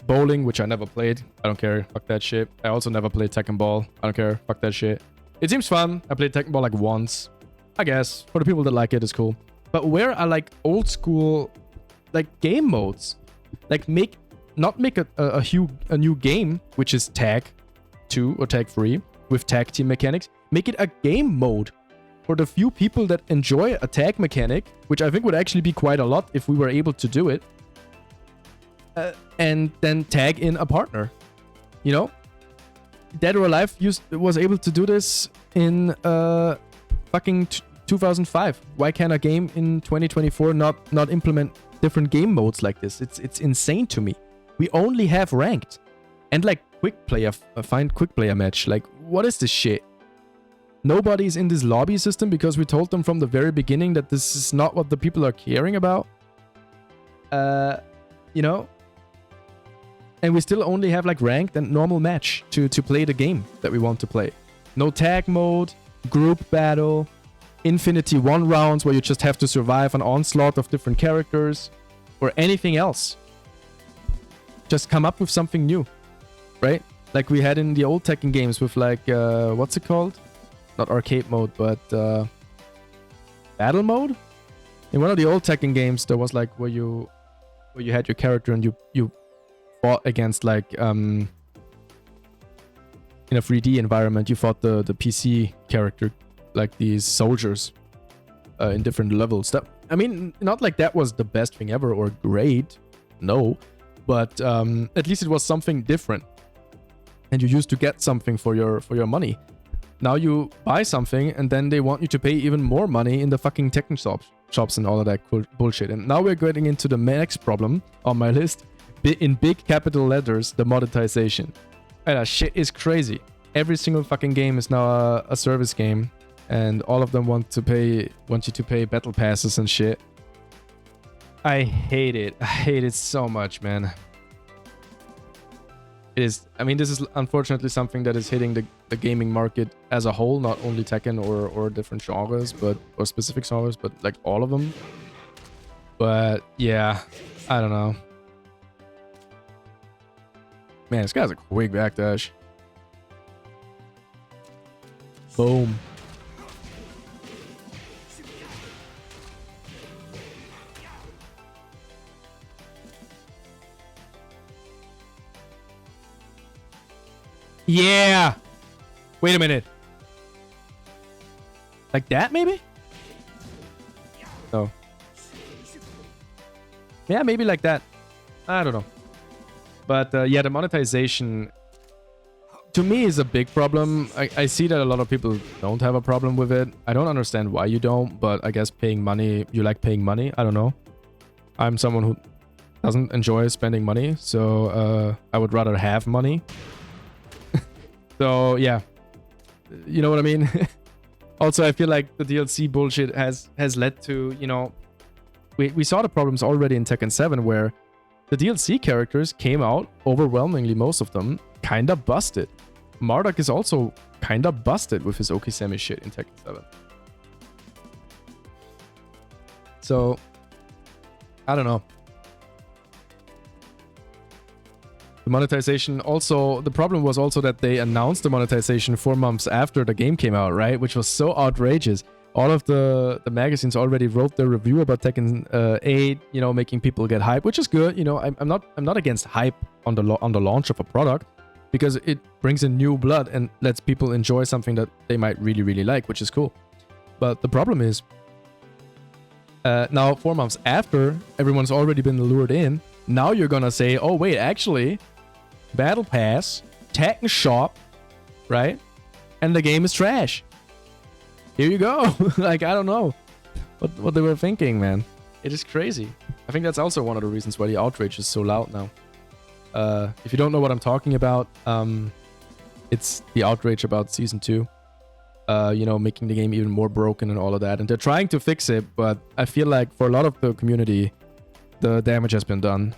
S2: Bowling, which I never played. I don't care. Fuck that shit. I also never played Tekken Ball. I don't care. Fuck that shit. It seems fun. I played Tekken Ball like once. I guess for the people that like it, it's cool. But where are like old school like game modes? Like not make a new game, which is Tag 2 or Tag 3 with tag team mechanics. Make it a game mode for the few people that enjoy a tag mechanic, which I think would actually be quite a lot if we were able to do it. And then tag in a partner. You know? Dead or Alive was able to do this in fucking 2005. Why can't a game in 2024 not implement different game modes like this? It's insane to me. We only have ranked and like quick player, find quick player match. Like, what is this shit? Nobody's in this lobby system because we told them from the very beginning that this is not what the people are caring about. You know? And we still only have like ranked and normal match to play the game that we want to play. No tag mode, group battle, Infinity 1 rounds where you just have to survive an onslaught of different characters, or anything else. Just come up with something new, right? Like we had in the old Tekken games with like, what's it called? Not arcade mode, but battle mode? In one of the old Tekken games, there was like where you had your character and you fought against like, in a 3D environment, you fought the PC character, like these soldiers in different levels. That, I mean, not like that was the best thing ever or great, no, but at least it was something different. and you used to get something for your money. Now you buy something and then they want you to pay even more money in the fucking Tekken shops and all of that cool bullshit. And now we're getting into the next problem on my list. In big capital letters, the monetization. And that shit is crazy. Every single fucking game is now a service game, and all of them want you to pay battle passes and shit. I hate it. I hate it so much, man. It is. I mean, this is unfortunately something that is hitting the gaming market as a whole, not only Tekken or different genres, or specific genres, but like all of them. But yeah, I don't know. Man, this guy's a quick backdash. Boom. Yeah. Wait a minute. Like that, maybe? No. Yeah, maybe like that. I don't know. But yeah, the monetization to me is a big problem. I see that a lot of people don't have a problem with it. I don't understand why you don't, but I guess paying money, you like paying money. I don't know. I'm someone who doesn't enjoy spending money, so I would rather have money. So yeah, you know what I mean? Also, I feel like the DLC bullshit has led to, you know, we saw the problems already in Tekken 7 where the DLC characters came out, overwhelmingly most of them, kinda busted. Marduk is also kinda busted with his Okisemi shit in Tekken 7. So, I don't know. The monetization also, the problem was also that they announced the monetization 4 months after the game came out, right? Which was so outrageous. All of the magazines already wrote their review about Tekken 8, you know, making people get hype, which is good. You know, I'm not against hype on the launch of a product, because it brings in new blood and lets people enjoy something that they might really like, which is cool. But the problem is, now 4 months after everyone's already been lured in, now you're gonna say, oh wait, actually, Battle Pass, Tekken Shop, right? And the game is trash. Here you go. Like, I don't know what they were thinking, man. It is crazy. I think that's also one of the reasons why the outrage is so loud now. If you don't know what I'm talking about, it's the outrage about Season 2. You know, making the game even more broken and all of that. And they're trying to fix it, but I feel like for a lot of the community, the damage has been done.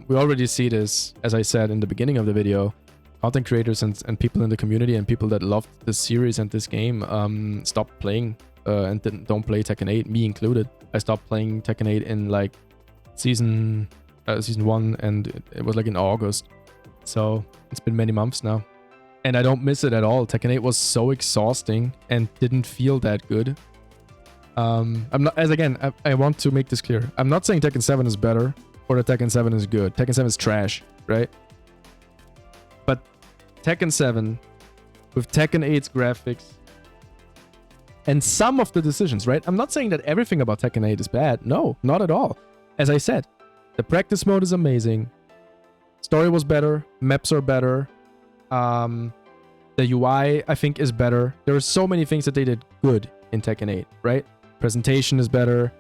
S2: We already see this, as I said in the beginning of the video. Content creators and people in the community and people that loved this series and this game stopped playing and don't play Tekken 8, me included. I stopped playing Tekken 8 in like season 1, and it was like in August. So it's been many months now. And I don't miss it at all. Tekken 8 was so exhausting and didn't feel that good. I'm not, as again, I want to make this clear. I'm not saying Tekken 7 is better or that Tekken 7 is good. Tekken 7 is trash, right? But Tekken 7 with Tekken 8's graphics and some of the decisions, right? I'm not saying that everything about Tekken 8 is bad. No, not at all. As I said, the practice mode is amazing. Story was better. Maps are better. The UI, I think, is better. There are so many things that they did good in Tekken 8, right? Presentation is better.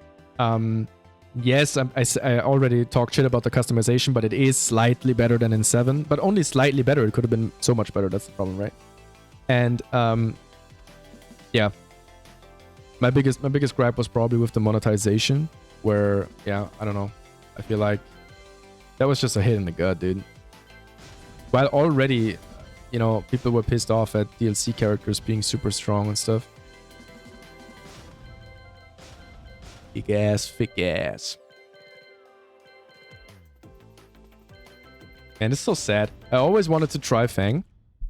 S2: Yes, I already talked shit about the customization, but it is slightly better than in 7. But only slightly better. It could have been so much better. That's the problem, right? And yeah. My biggest gripe was probably with the monetization, where, yeah, I don't know. I feel like that was just a hit in the gut, dude. While already, you know, people were pissed off at DLC characters being super strong and stuff. Big ass, thick ass. And it's so sad. I always wanted to try Fang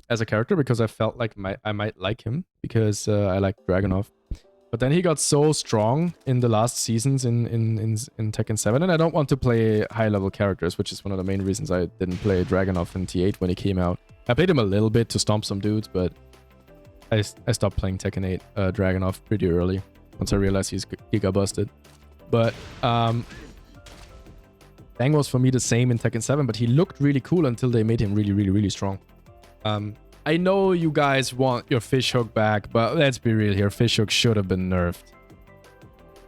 S2: as a character because I felt like I might like him because I like Dragunov. But then he got so strong in the last seasons in Tekken 7, and I don't want to play high-level characters, which is one of the main reasons I didn't play Dragunov in T8 when he came out. I played him a little bit to stomp some dudes, but I stopped playing Tekken 8 Dragunov pretty early once I realized he got busted. But Fang was for me the same in Tekken 7, but he looked really cool until they made him really strong. I know you guys want your fishhook back, but let's be real here. Fishhook should have been nerfed.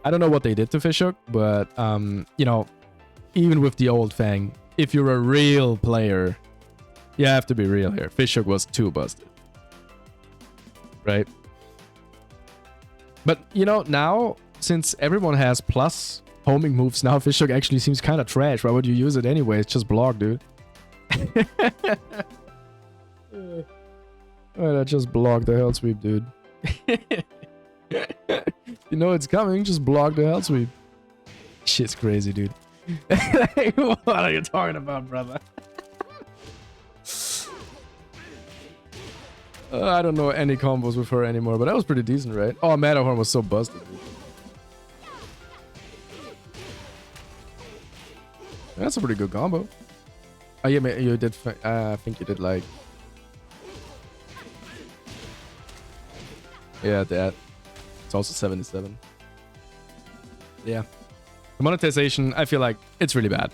S2: I don't know what they did to fishhook, but you know, even with the old Fang, if you're a real player, you have to be real here. Fishhook was too busted. Right? But, you know, now, since everyone has plus homing moves, now Fishhook actually seems kind of trash. Why would you use it anyway? It's just block, dude. Alright, I just blocked the hell sweep, dude. You know it's coming, just block the hell sweep. Shit's crazy, dude. What are you talking about, brother? I don't know any combos with her anymore, but that was pretty decent, right? Oh, Matterhorn was so busted, dude. That's a pretty good combo. Oh, yeah, you did. I think you did like. Yeah, that. It's also 77. Yeah. The monetization, I feel like it's really bad.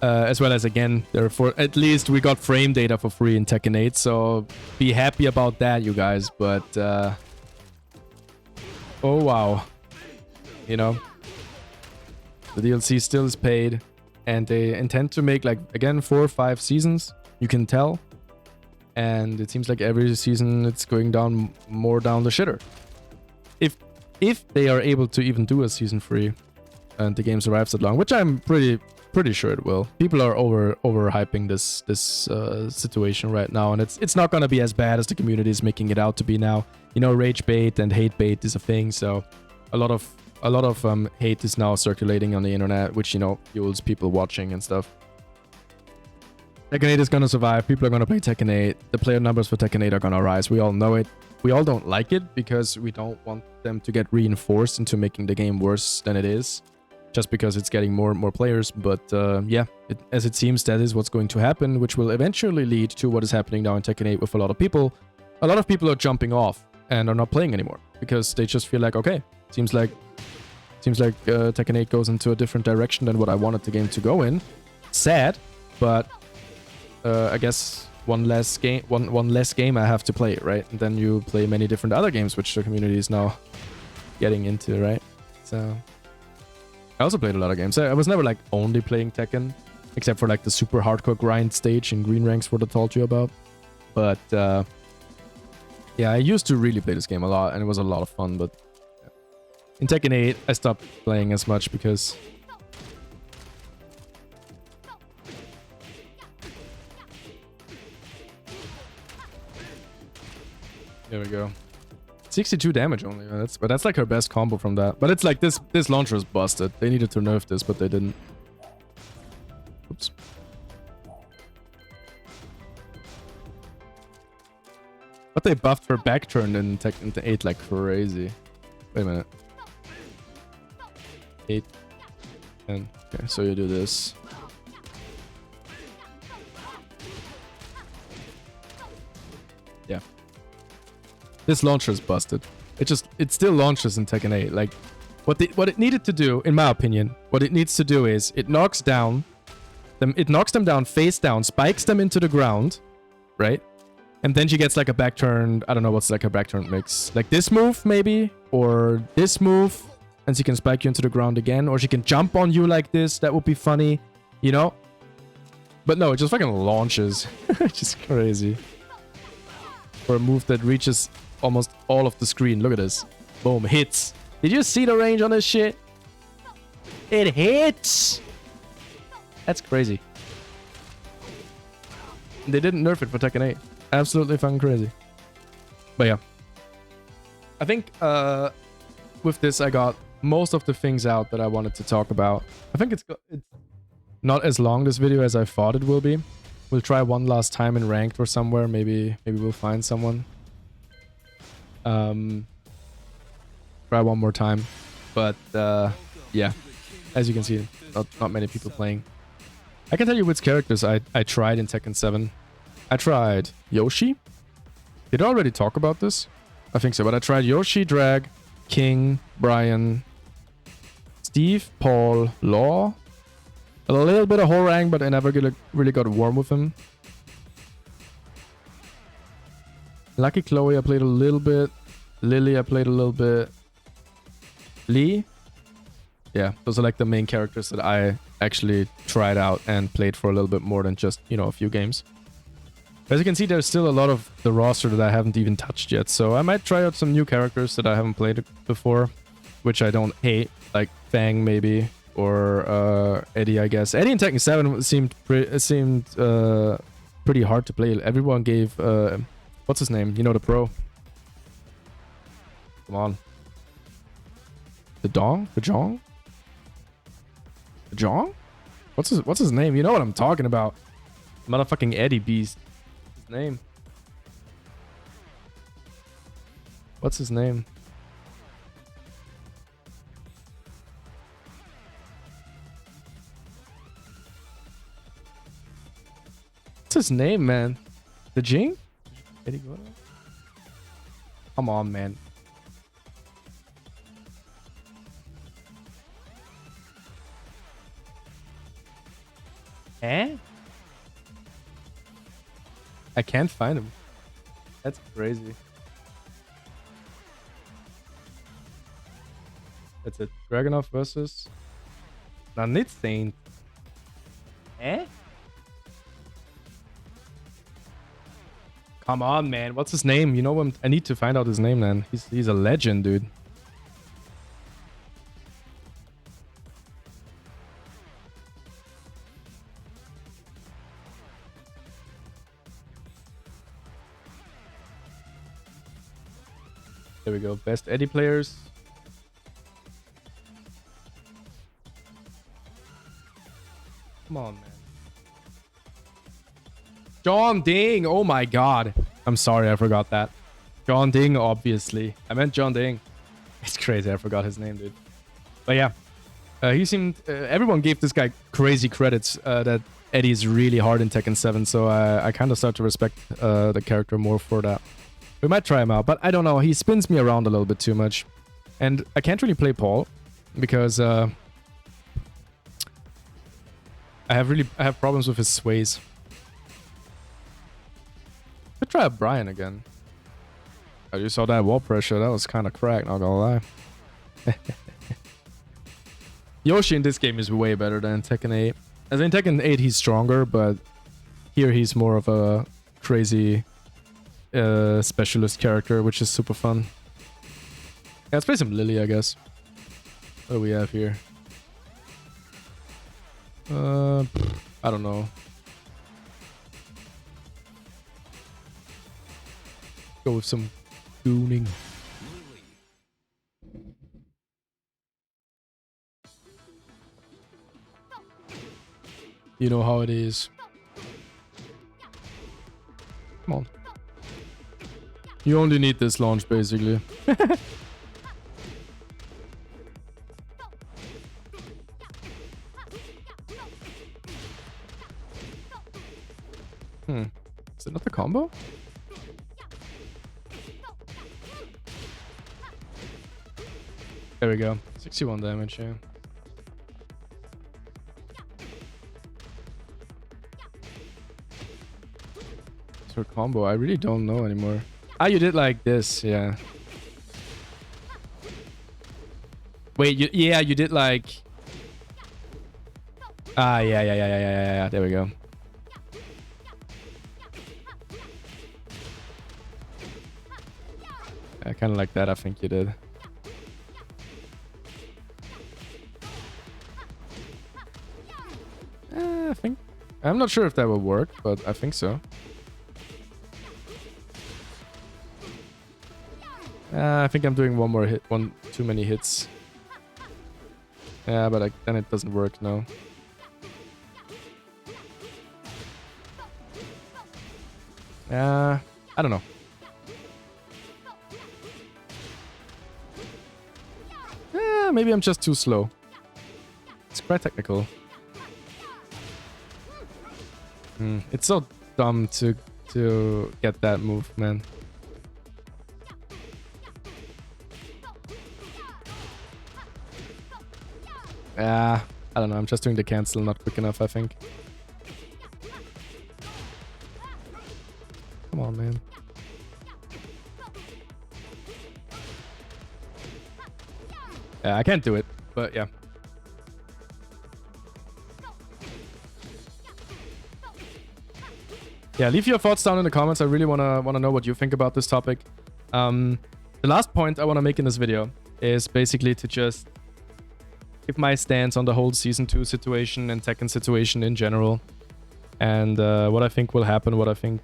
S2: As well as, again, therefore, at least we got frame data for free in Tekken 8, so be happy about that, you guys. But, oh, wow. You know, the DLC still is paid, and they intend to make, like, again, 4 or 5 seasons, you can tell. And it seems like every season it's going down more down the shitter. If they are able to even do a season 3 and the game survives that long, which I'm pretty sure it will. People are overhyping this situation right now, and it's not gonna be as bad as the community is making it out to be now. You know, rage bait and hate bait is a thing, so a lot of hate is now circulating on the internet, which, you know, fuels people watching and stuff. Tekken 8 is gonna survive. People are gonna play Tekken 8. The player numbers for Tekken 8 are gonna rise. We all know it. We all don't like it because we don't want them to get reinforced into making the game worse than it is, just because it's getting more and more players. But yeah, as it seems, that is what's going to happen, which will eventually lead to what is happening now in Tekken 8 with a lot of people. A lot of people are jumping off and are not playing anymore because they just feel like, okay, seems like Tekken 8 goes into a different direction than what I wanted the game to go in. Sad, but I guess one less game I have to play, right? And then you play many different other games, which the community is now getting into, right? So I also played a lot of games. I was never like only playing Tekken, except for like the super hardcore grind stage in Green Ranks, what I told you about. But yeah, I used to really play this game a lot, and it was a lot of fun. But in Tekken 8, I stopped playing as much because there we go. 62 damage only. But that's like her best combo from that. But it's like this launcher is busted. They needed to nerf this, but they didn't. Oops. But they buffed her back turn in Tekken 8 like crazy. Wait a minute. 8. 10. Okay, so you do this. Yeah. This launcher is busted. It still launches in Tekken 8. Like, what it needed to do, in my opinion, what it needs to do is it knocks them down face down, spikes them into the ground, right? And then she gets like a back turn. I don't know what's like a back turn mix. Like this move maybe, or this move, and she can spike you into the ground again, or she can jump on you like this. That would be funny, you know? But no, it just fucking launches. Just crazy. For a move that reaches almost all of the screen. Look at this. Boom, hits. Did you see the range on this shit? It hits! That's crazy. They didn't nerf it for Tekken 8. Absolutely fucking crazy. But yeah. I think with this I got most of the things out that I wanted to talk about. I think it's not as long this video as I thought it will be. We'll try one last time in ranked or somewhere. Maybe we'll find someone. Try one more time. But yeah, as you can see, not many people playing. I can tell you which characters I tried in Tekken 7. I tried Yoshi. Did I already talk about this? I think so, but I tried Yoshi, Drag, King, Brian, Steve, Paul, Law. A little bit of Horang, but I never really got warm with him. Lucky Chloe, I played a little bit. Lily, I played a little bit. Lee? Yeah, those are like the main characters that I actually tried out and played for a little bit more than just, you know, a few games. As you can see, there's still a lot of the roster that I haven't even touched yet, so I might try out some new characters that I haven't played before, which I don't hate, like Fang maybe, or Eddie, I guess. Eddie in Tekken 7 seemed pretty hard to play. Everyone gave, what's his name? You know, the pro. Come on. The Dong? The Jong? The Jong? What's his name? You know what I'm talking about. Motherfucking Eddie Beast. His name. What's his name? What's his name, man? The Jing? Eddie Gordo? Come on, man. Eh? I can't find him. That's crazy. That's it. Dragunov versus Nanitsaint. Eh? Come on, man. What's his name? You know, I need to find out his name, man. He's a legend, dude. There we go. Best Eddie players. Come on, man. John Ding. Oh my god. I'm sorry, I forgot that. John Ding, obviously. I meant John Ding. It's crazy. I forgot his name, dude. But yeah. He seemed... everyone gave this guy crazy credits that Eddie is really hard in Tekken 7. So I kind of start to respect the character more for that. We might try him out, but I don't know. He spins me around a little bit too much. And I can't really play Paul because I have problems with his sways. Could try out Brian again. Oh, you saw that wall pressure. That was kind of cracked, not gonna lie. Yoshi in this game is way better than Tekken 8. As in Tekken 8, he's stronger, but here he's more of a crazy... specialist character, which is super fun. Yeah, let's play some Lily, I guess. What do we have here? I don't know. Go with some gooning. You know how it is. Come on. You only need this launch, basically. Is it not the combo? There we go. 61 damage, yeah. It's her combo. I really don't know anymore. Ah, you did like this, yeah. Wait, you did like... Ah, yeah. There we go. I kind of like that, I think you did. I think... I'm not sure if that will work, but I think so. I think I'm doing one more hit, too many hits. Yeah, but then it doesn't work, no. I don't know. Maybe I'm just too slow. It's quite technical. It's so dumb to get that move, man. I don't know. I'm just doing the cancel not quick enough, I think. Come on, man. I can't do it, but yeah. Yeah, leave your thoughts down in the comments. I really wanna know what you think about this topic. The last point I want to make in this video is basically to just give my stance on the whole Season 2 situation and Tekken situation in general. And what I think will happen, what I think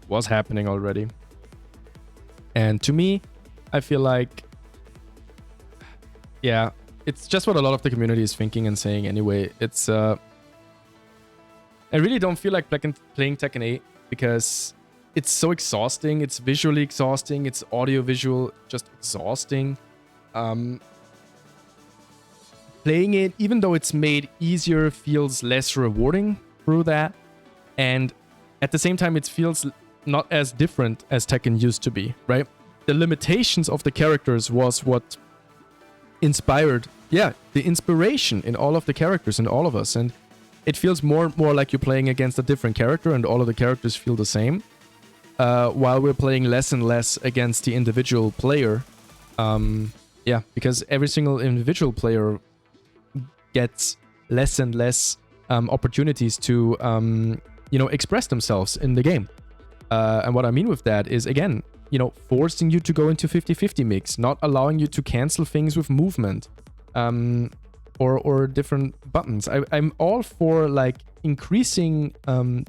S2: was happening already. And to me, I feel like, yeah, it's just what a lot of the community is thinking and saying anyway. It's I really don't feel like playing Tekken 8 because it's so exhausting. It's visually exhausting. It's audio-visual, just exhausting. Playing it, even though it's made easier, feels less rewarding through that. And at the same time, it feels not as different as Tekken used to be, right? The limitations of the characters was what inspired, yeah, the inspiration in all of the characters and all of us. And it feels more and more like you're playing against a different character and all of the characters feel the same. While we're playing less and less against the individual player. Yeah, because every single individual player gets less and less opportunities to, express themselves in the game. And what I mean with that is, again, forcing you to go into 50-50 mix, not allowing you to cancel things with movement. Or different buttons. I'm all for like increasing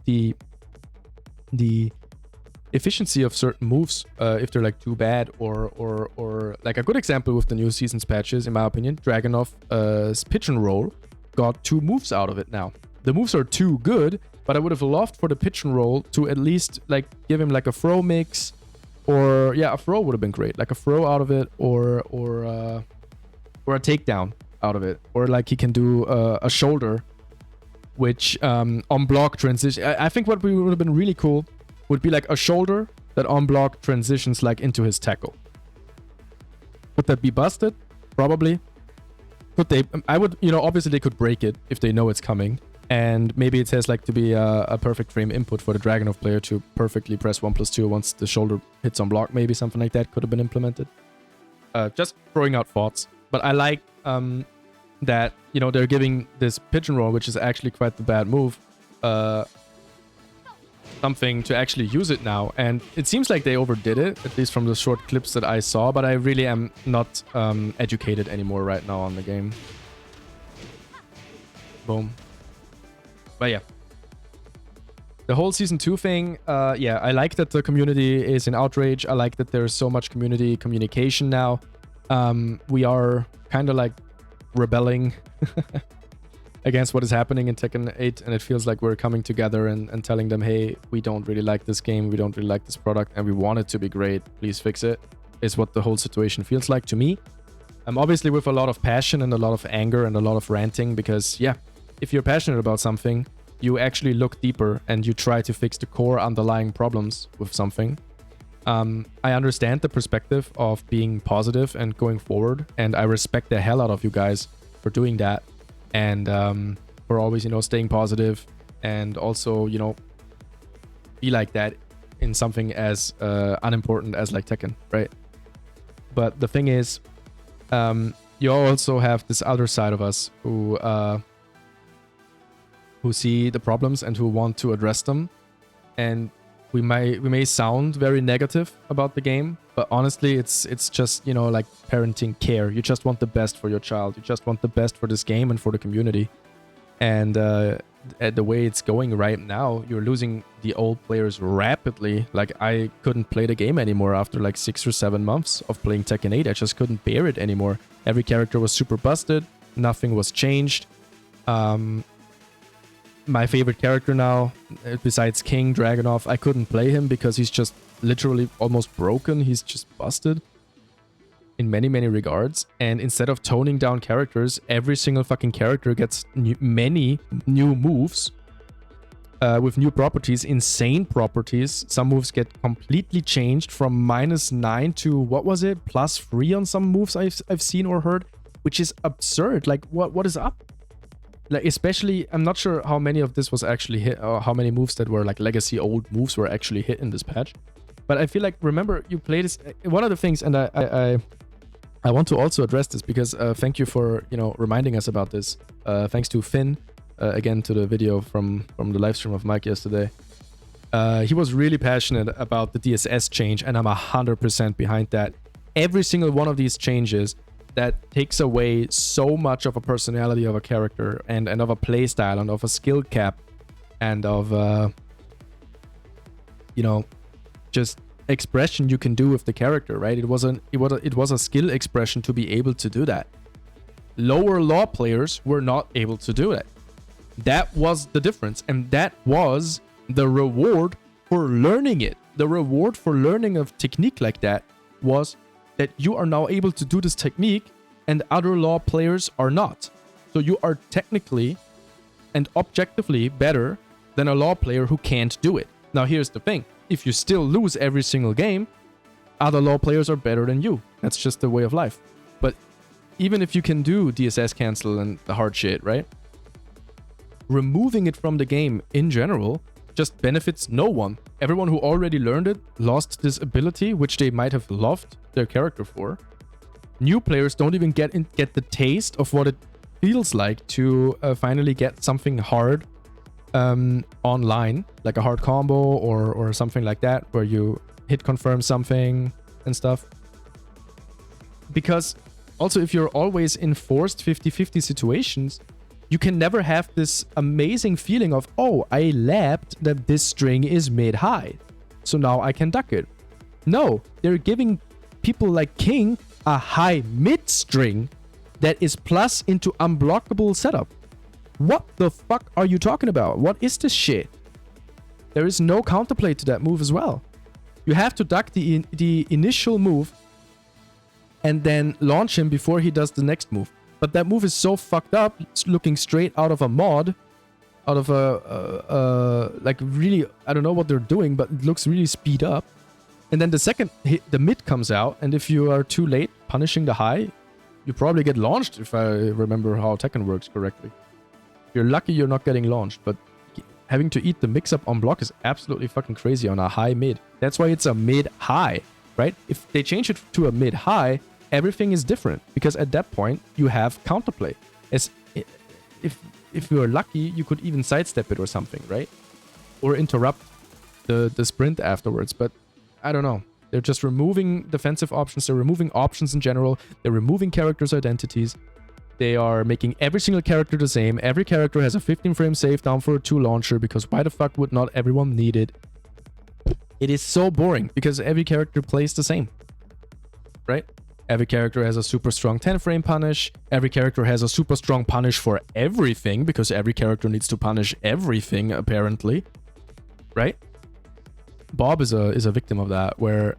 S2: the efficiency of certain moves if they're like too bad or like a good example with the new season's patches, in my opinion, Dragunov's pitch and roll got 2 moves out of it now. The moves are too good, but I would have loved for the pitch and roll to at least like give him like a throw mix, or yeah, a throw would have been great, like a throw out of it, or a takedown out of it, or like he can do a shoulder, which on block transition. I think what would have been really cool would be like a shoulder that on block transitions like into his tackle. Would that be busted? Probably. Could they? I would, obviously they could break it if they know it's coming, and maybe it has like to be a perfect frame input for the Dragunov player to perfectly press 1+2 once the shoulder hits on block. Maybe something like that could have been implemented. Just throwing out thoughts. But I like that, they're giving this pitch and roll, which is actually quite the bad move, something to actually use it now. And it seems like they overdid it, at least from the short clips that I saw, but I really am not educated anymore right now on the game. Boom. But yeah. The whole Season 2 thing, yeah, I like that the community is in outrage. I like that there's so much community communication now. We are kind of like rebelling against what is happening in Tekken 8, and it feels like we're coming together and telling them, hey, we don't really like this game, we don't really like this product, and we want it to be great, please fix it, is what the whole situation feels like to me. Obviously with a lot of passion and a lot of anger and a lot of ranting, because yeah, if you're passionate about something, you actually look deeper and you try to fix the core underlying problems with something. I understand the perspective of being positive and going forward, and I respect the hell out of you guys for doing that, and for always, staying positive, and also, be like that in something as unimportant as like Tekken, right? But the thing is, you also have this other side of us who see the problems and who want to address them, and we may sound very negative about the game, but honestly, it's just, like parenting care. You just want the best for your child. You just want the best for this game and for the community. And at the way it's going right now, you're losing the old players rapidly. Like, I couldn't play the game anymore after like 6 or 7 months of playing Tekken 8. I just couldn't bear it anymore. Every character was super busted. Nothing was changed. My favorite character now, besides King Dragunov, I couldn't play him because he's just literally almost broken. He's just busted in many, many regards. And instead of toning down characters, every single fucking character gets many new moves with new properties, insane properties. Some moves get completely changed from -9 to, what was it, +3 on some moves I've seen or heard, which is absurd. Like, what is up? Like, especially, I'm not sure how many of this was actually hit, or how many moves that were like legacy old moves were actually hit in this patch. But I feel like, remember, you played this, one of the things, and I want to also address this because thank you for, you know, reminding us about this. Thanks to Finn, again, to the video from the live stream of Mike yesterday. He was really passionate about the DSS change, and I'm 100% behind that. Every single one of these changes that takes away so much of a personality of a character and of a playstyle and of a skill cap and of, you know, just expression you can do with the character, right? It was a skill expression to be able to do that. Lower law players were not able to do it. That was the difference, and that was the reward for learning it. The reward for learning a technique like that was that you are now able to do this technique and other law players are not. So you are technically and objectively better than a law player who can't do it. Now here's the thing. If you still lose every single game, other law players are better than you. That's just the way of life. But even if you can do DSS cancel and the hard shit, right? Removing it from the game in general just benefits no one. Everyone who already learned it lost this ability, which they might have loved their character for. New players don't even get the taste of what it feels like to finally get something hard online, like a hard combo or something like that, where you hit confirm something and stuff. Because also, if you're always in forced 50-50 situations, you can never have this amazing feeling of, oh, I labbed that this string is mid-high, so now I can duck it. No, they're giving people like King a high mid string that is plus into unblockable setup. What the fuck are you talking about? What is this shit? There is no counterplay to that move as well. You have to duck the initial move and then launch him before he does the next move. But that move is so fucked up, it's looking straight out of a mod, out of a like really, I don't know what they're doing, but it looks really speed up. And then the second hit, the mid comes out, and if you are too late punishing the high, you probably get launched, if I remember how Tekken works correctly. If you're lucky, you're not getting launched, but having to eat the mix-up on block is absolutely fucking crazy on a high mid. That's why it's a mid-high, right? If they change it to a mid-high, everything is different, because at that point, you have counterplay. As if you're lucky, you could even sidestep it or something, right? Or interrupt the sprint afterwards, but I don't know. They're just removing defensive options. They're removing options in general. They're removing characters' identities. They are making every single character the same. Every character has a 15 frame save down for a 2 launcher, because why the fuck would not everyone need it? It is so boring because every character plays the same, right? Every character has a super strong 10 frame punish. Every character has a super strong punish for everything, because every character needs to punish everything apparently, right? Bob is a victim of that, where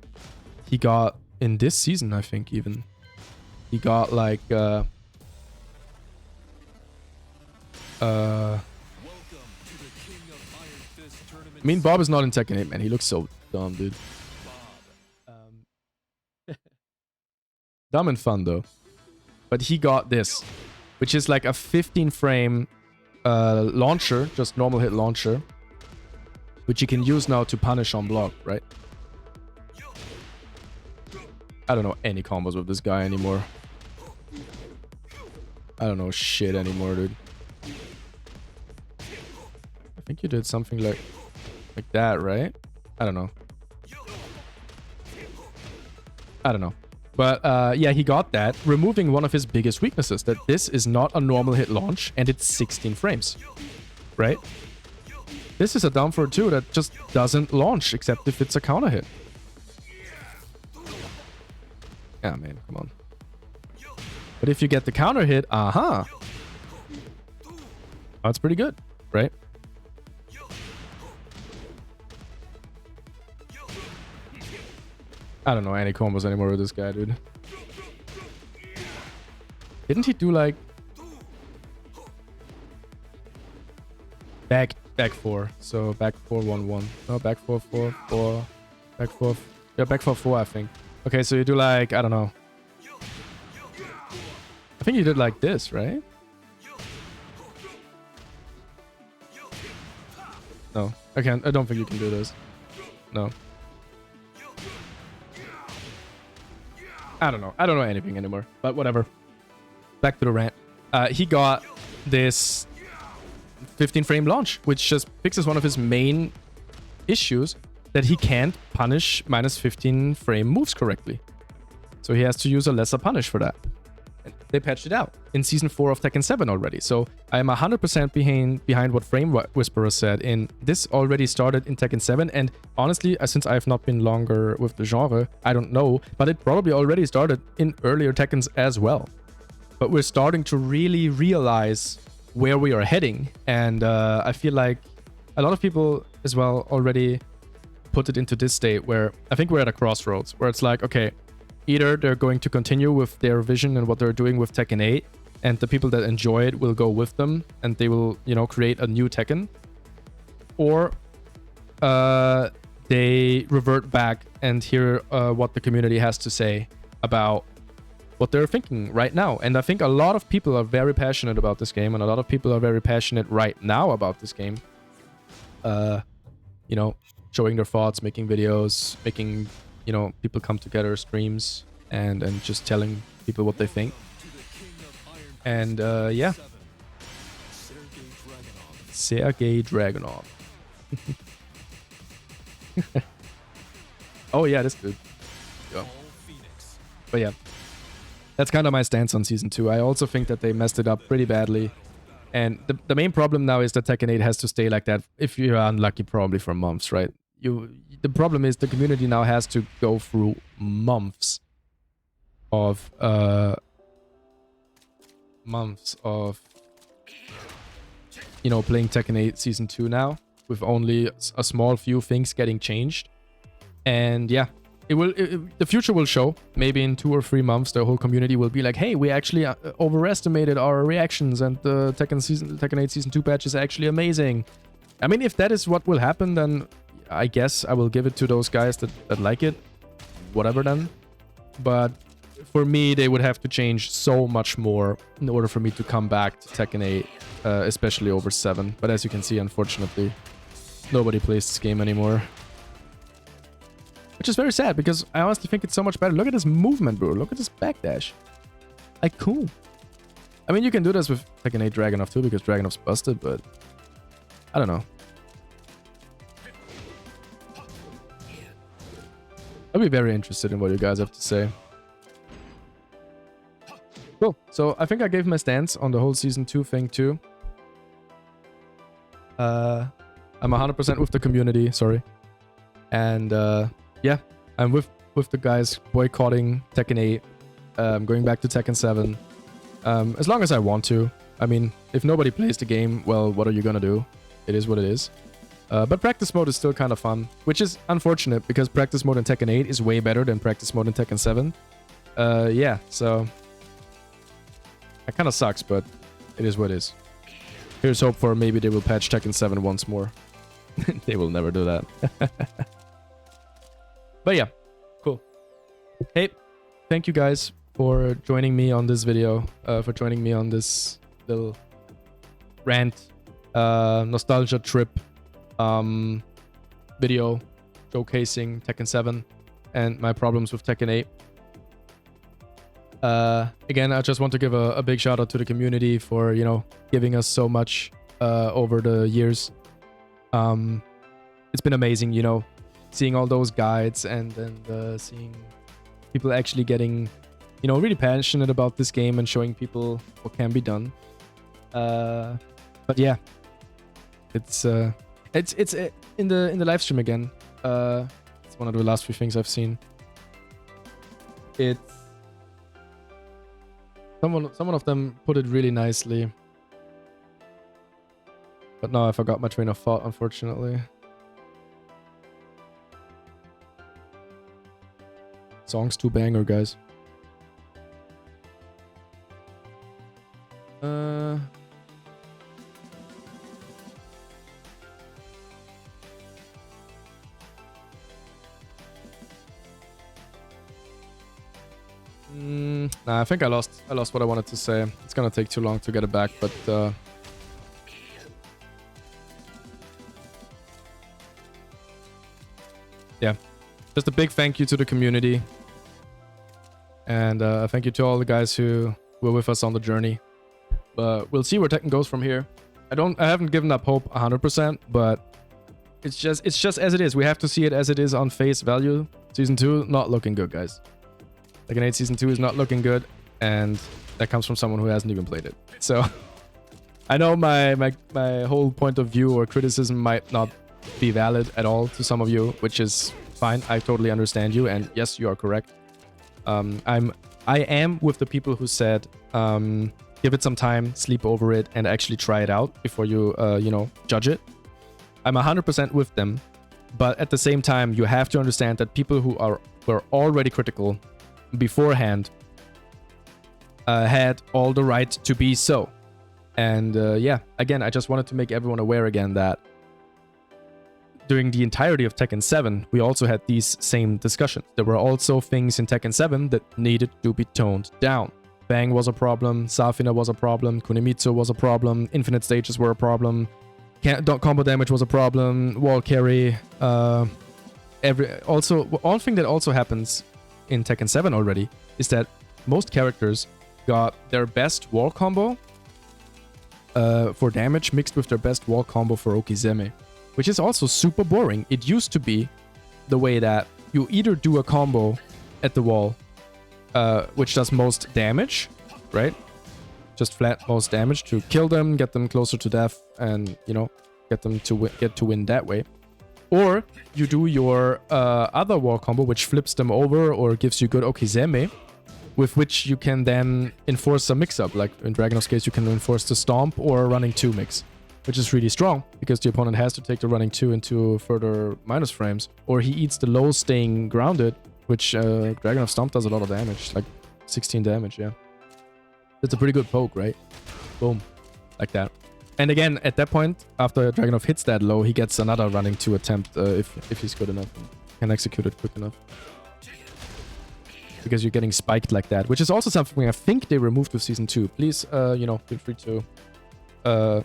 S2: he got, in this season, I think even, he got like, I mean, Bob is not in Tekken 8, man. He looks so dumb, dude. Dumb and fun, though. But he got this, which is like a 15 frame launcher, just normal hit launcher, which you can use now to punish on block, right? I don't know any combos with this guy anymore. I don't know shit anymore, dude. I think you did something like that, right? I don't know. I don't know. But yeah, he got that, removing one of his biggest weaknesses, that this is not a normal hit launch and it's 16 frames, right? This is a down for 2 that just doesn't launch except if it's a counter hit. Yeah, man, come on. But if you get the counter hit, that's pretty good, right? I don't know any combos anymore with this guy, dude. Didn't he do like back 4? So back 4-1-1. No, back 4-4-4. Back 4. Yeah, back 4-4, I think. Okay, so you do like, I don't know. I think you did like this, right? No, I can't. I don't think you can do this. No. I don't know. I don't know anything anymore. But whatever. Back to the rant. He got this 15 frame launch, which just fixes one of his main issues, that he can't punish minus 15 frame moves correctly. So he has to use a lesser punish for that. And they patched it out in Season 4 of Tekken 7 already. So I am 100% behind what Frame Whisperer said. This already started in Tekken 7. And honestly, since I have not been longer with the genre, I don't know. But it probably already started in earlier Tekkens as well. But we're starting to really realize where we are heading. And I feel like a lot of people as well already put it into this state where I think we're at a crossroads where it's like, okay, either they're going to continue with their vision and what they're doing with Tekken 8, and the people that enjoy it will go with them and they will, you know, create a new Tekken, or they revert back and hear what the community has to say about what they're thinking right now. And I think a lot of people are very passionate about this game, and a lot of people are very passionate right now about this game. You know, showing their thoughts, making videos, making, you know, people come together, streams, and just telling people what they think. And yeah. Sergey Dragunov. Oh yeah, this dude. Yeah. But yeah. That's kind of my stance on Season 2. I also think that they messed it up pretty badly. And the main problem now is that Tekken 8 has to stay like that, if you're unlucky, probably for months, right? The problem is the community now has to go through months of you know, playing Tekken 8 Season 2 now, with only a small few things getting changed. And yeah, the future will show. Maybe in 2 or 3 months the whole community will be like, hey, we actually overestimated our reactions, and the Tekken 8 Season 2 patch is actually amazing. I mean, if that is what will happen, then I guess I will give it to those guys that like it. Whatever then. But for me, they would have to change so much more in order for me to come back to Tekken 8, especially over 7. But as you can see, unfortunately, nobody plays this game anymore. Which is very sad, because I honestly think it's so much better. Look at this movement, bro. Look at this backdash. Like, cool. I mean, you can do this with Tekken 8 Dragunov too, because Dragunov's busted, but I don't know. I'll be very interested in what you guys have to say. Cool. So I think I gave my stance on the whole Season 2 thing too. I'm 100% with the community, sorry. And yeah, I'm with the guys boycotting Tekken 8, going back to Tekken 7. As long as I want to. I mean, if nobody plays the game, well, what are you gonna do? It is what it is. But practice mode is still kind of fun, which is unfortunate, because practice mode in Tekken 8 is way better than practice mode in Tekken 7. Yeah, so that kind of sucks, but it is what it is. Here's hope for maybe they will patch Tekken 7 once more. They will never do that. But yeah, cool. Hey, thank you guys for joining me on this video, for joining me on this little rant, nostalgia trip video showcasing Tekken 7 and my problems with Tekken 8. Again, I just want to give a big shout out to the community for, you know, giving us so much over the years. It's been amazing, you know, seeing all those guides and then seeing people actually getting, you know, really passionate about this game and showing people what can be done. But yeah, it's in the live stream again. It's one of the last few things I've seen. It's someone of them put it really nicely. But now I forgot my train of thought, unfortunately. Song's too banger, guys. Nah, I think I lost what I wanted to say. It's gonna take too long to get it back, but yeah. Just a big thank you to the community. And thank you to all the guys who were with us on the journey. But we'll see where Tekken goes from here. I haven't given up hope 100%, but it's just as it is. We have to see it as it is on face value. Season 2 not looking good, guys. Tekken 8 Season 2 is not looking good, and that comes from someone who hasn't even played it. So I know my whole point of view or criticism might not be valid at all to some of you, which is fine. I totally understand you, and yes, you are correct. I am with the people who said give it some time, sleep over it, and actually try it out before you judge it. I'm 100% with them, but at the same time, you have to understand that people who were already critical beforehand had all the right to be so. And yeah, again, I just wanted to make everyone aware again that during the entirety of Tekken 7, we also had these same discussions. There were also things in Tekken 7 that needed to be toned down. Bang was a problem, Safina was a problem, Kunimitsu was a problem, infinite stages were a problem, combo damage was a problem, wall carry, one thing that also happens in Tekken 7 already is that most characters got their best wall combo for damage mixed with their best wall combo for Okizeme, which is also super boring. It used to be the way that you either do a combo at the wall which does most damage, right? Just flat most damage to kill them, get them closer to death, and, you know, get them to win that way. Or you do your other wall combo, which flips them over or gives you good Okizeme, with which you can then enforce a mix-up. Like in Dragunov's case, you can enforce the Stomp or a running 2 mix, which is really strong because the opponent has to take the running 2 into further minus frames, or he eats the low staying grounded, which Dragunov Stomp does a lot of damage, like 16 damage, yeah. That's a pretty good poke, right? Boom. Like that. And again, at that point, after Dragunov hits that low, he gets another running 2 attempt if he's good enough and can execute it quick enough. Because you're getting spiked like that, which is also something I think they removed with Season 2. Please, feel free to,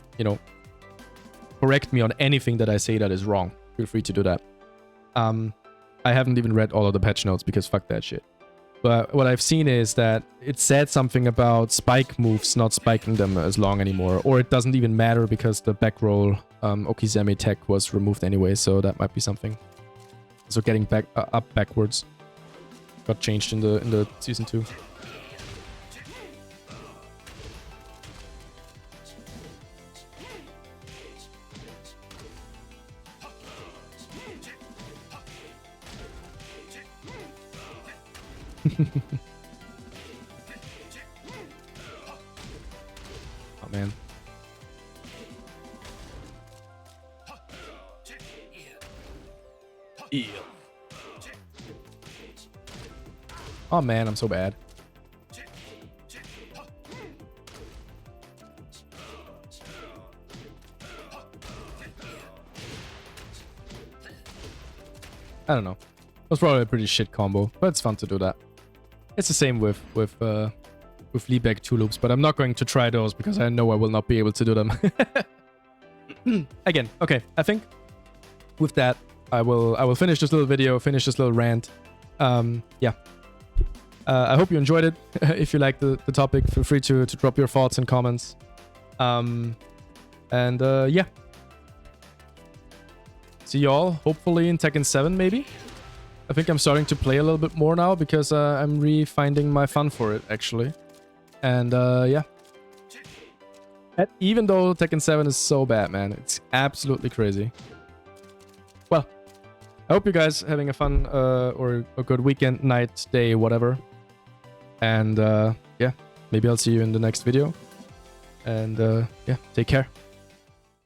S2: correct me on anything that I say that is wrong. Feel free to do that. I haven't even read all of the patch notes because fuck that shit. But what I've seen is that it said something about spike moves not spiking them as long anymore, or it doesn't even matter because the back roll Okizeme tech was removed anyway, so that might be something. So getting back up backwards got changed in the Season 2. Oh man. Oh man, I'm so bad. I don't know. It was probably a pretty shit combo, but it's fun to do that. It's the same with Liebeck 2 loops, but I'm not going to try those because I know I will not be able to do them. Again, okay, I think with that, I will finish this little video, finish this little rant. Yeah. I hope you enjoyed it. If you like the topic, feel free to drop your thoughts and comments. Yeah. See y'all, hopefully in Tekken 7 maybe? I think I'm starting to play a little bit more now because I'm re-finding my fun for it, actually. And yeah. Even though Tekken 7 is so bad, man. It's absolutely crazy. Well, I hope you guys are having a fun or a good weekend, night, day, whatever. And yeah, maybe I'll see you in the next video. And yeah, take care.